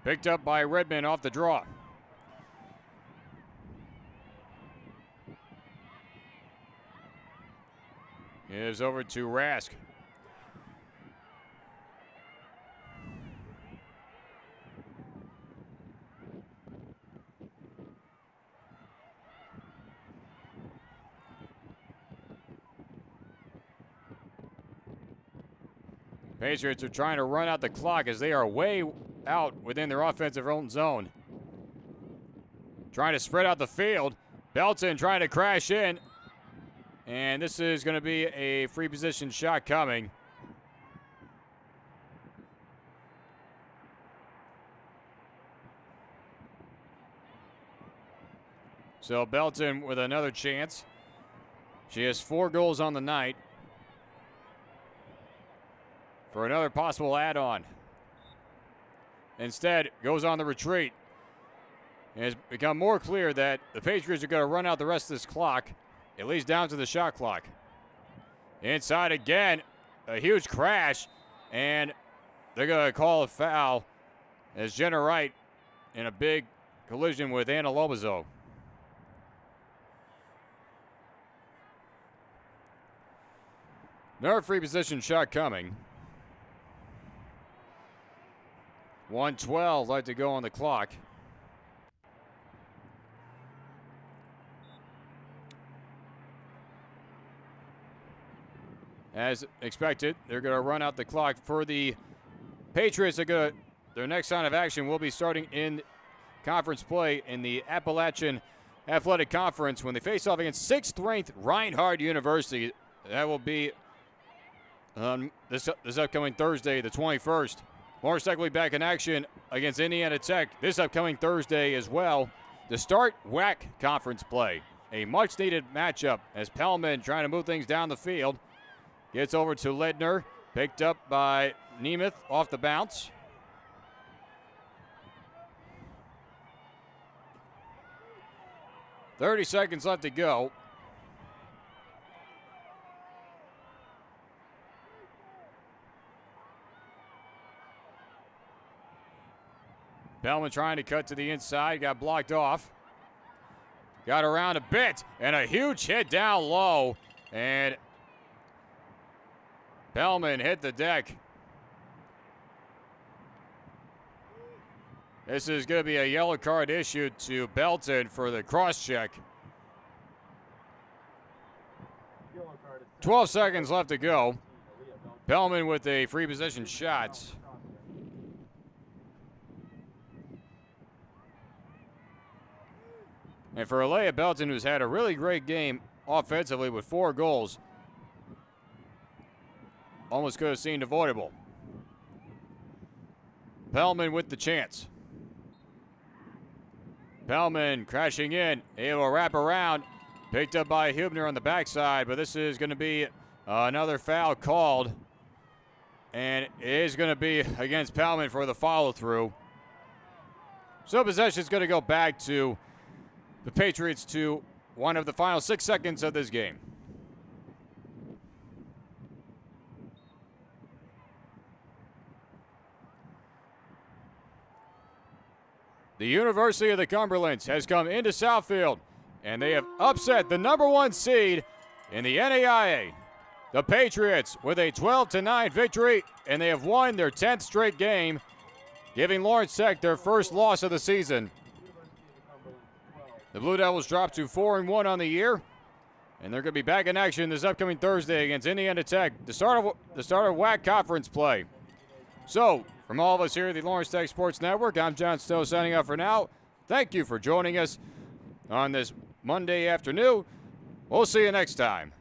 Picked up by Redmond off the draw. Gives over to Rask. Patriots are trying to run out the clock as they are way out within their offensive own zone. Trying to spread out the field. Belton trying to crash in. And this is going to be a free position shot coming. So Belton with another chance. She has 4 goals on the night. For another possible add-on. Instead, goes on the retreat. It has become more clear that the Patriots are going to run out the rest of this clock, at least down to the shot clock. Inside again, a huge crash, and they're going to call a foul as Jenna Wright in a big collision with Anna Lobazo. Another free position shot coming. 1:12 left to go on the clock. As expected, they're going to run out the clock. For the Patriots, their next sign of action will be starting in conference play in the Appalachian Athletic Conference when they face off against 6th-ranked Reinhardt University. That will be this upcoming Thursday, the 21st. Morris Tech will be back in action against Indiana Tech this upcoming Thursday as well to start WAC conference play. A much-needed matchup as Pellman trying to move things down the field. Gets over to Ledner, picked up by Nemeth off the bounce. .30 seconds left to go. Pellman trying to cut to the inside, got blocked off. Got around a bit, and a huge hit down low, and Pellman hit the deck. This is going to be a yellow card issued to Belton for the cross-check. 12 seconds left to go. Pellman with a free position shot. And for Alea Belton, who's had a really great game offensively with 4 goals, almost could have seemed avoidable. Pellman with the chance. Pellman crashing in, able to wrap around. Picked up by Hubner on the backside, but this is going to be another foul called. And it is going to be against Pellman for the follow-through. So possession is going to go back to the Patriots to one of the final 6 seconds of this game. The University of the Cumberlands has come into Southfield, and they have upset the number 1 seed in the NAIA. The Patriots with a 12-9 victory, and they have won their 10th straight game, giving Lawrence Tech their first loss of the season. The Blue Devils dropped to 4-1 on the year, and they're going to be back in action this upcoming Thursday against Indiana Tech, the start of WAC conference play. So, from all of us here at the Lawrence Tech Sports Network, I'm John Stowe signing off for now. Thank you for joining us on this Monday afternoon. We'll see you next time.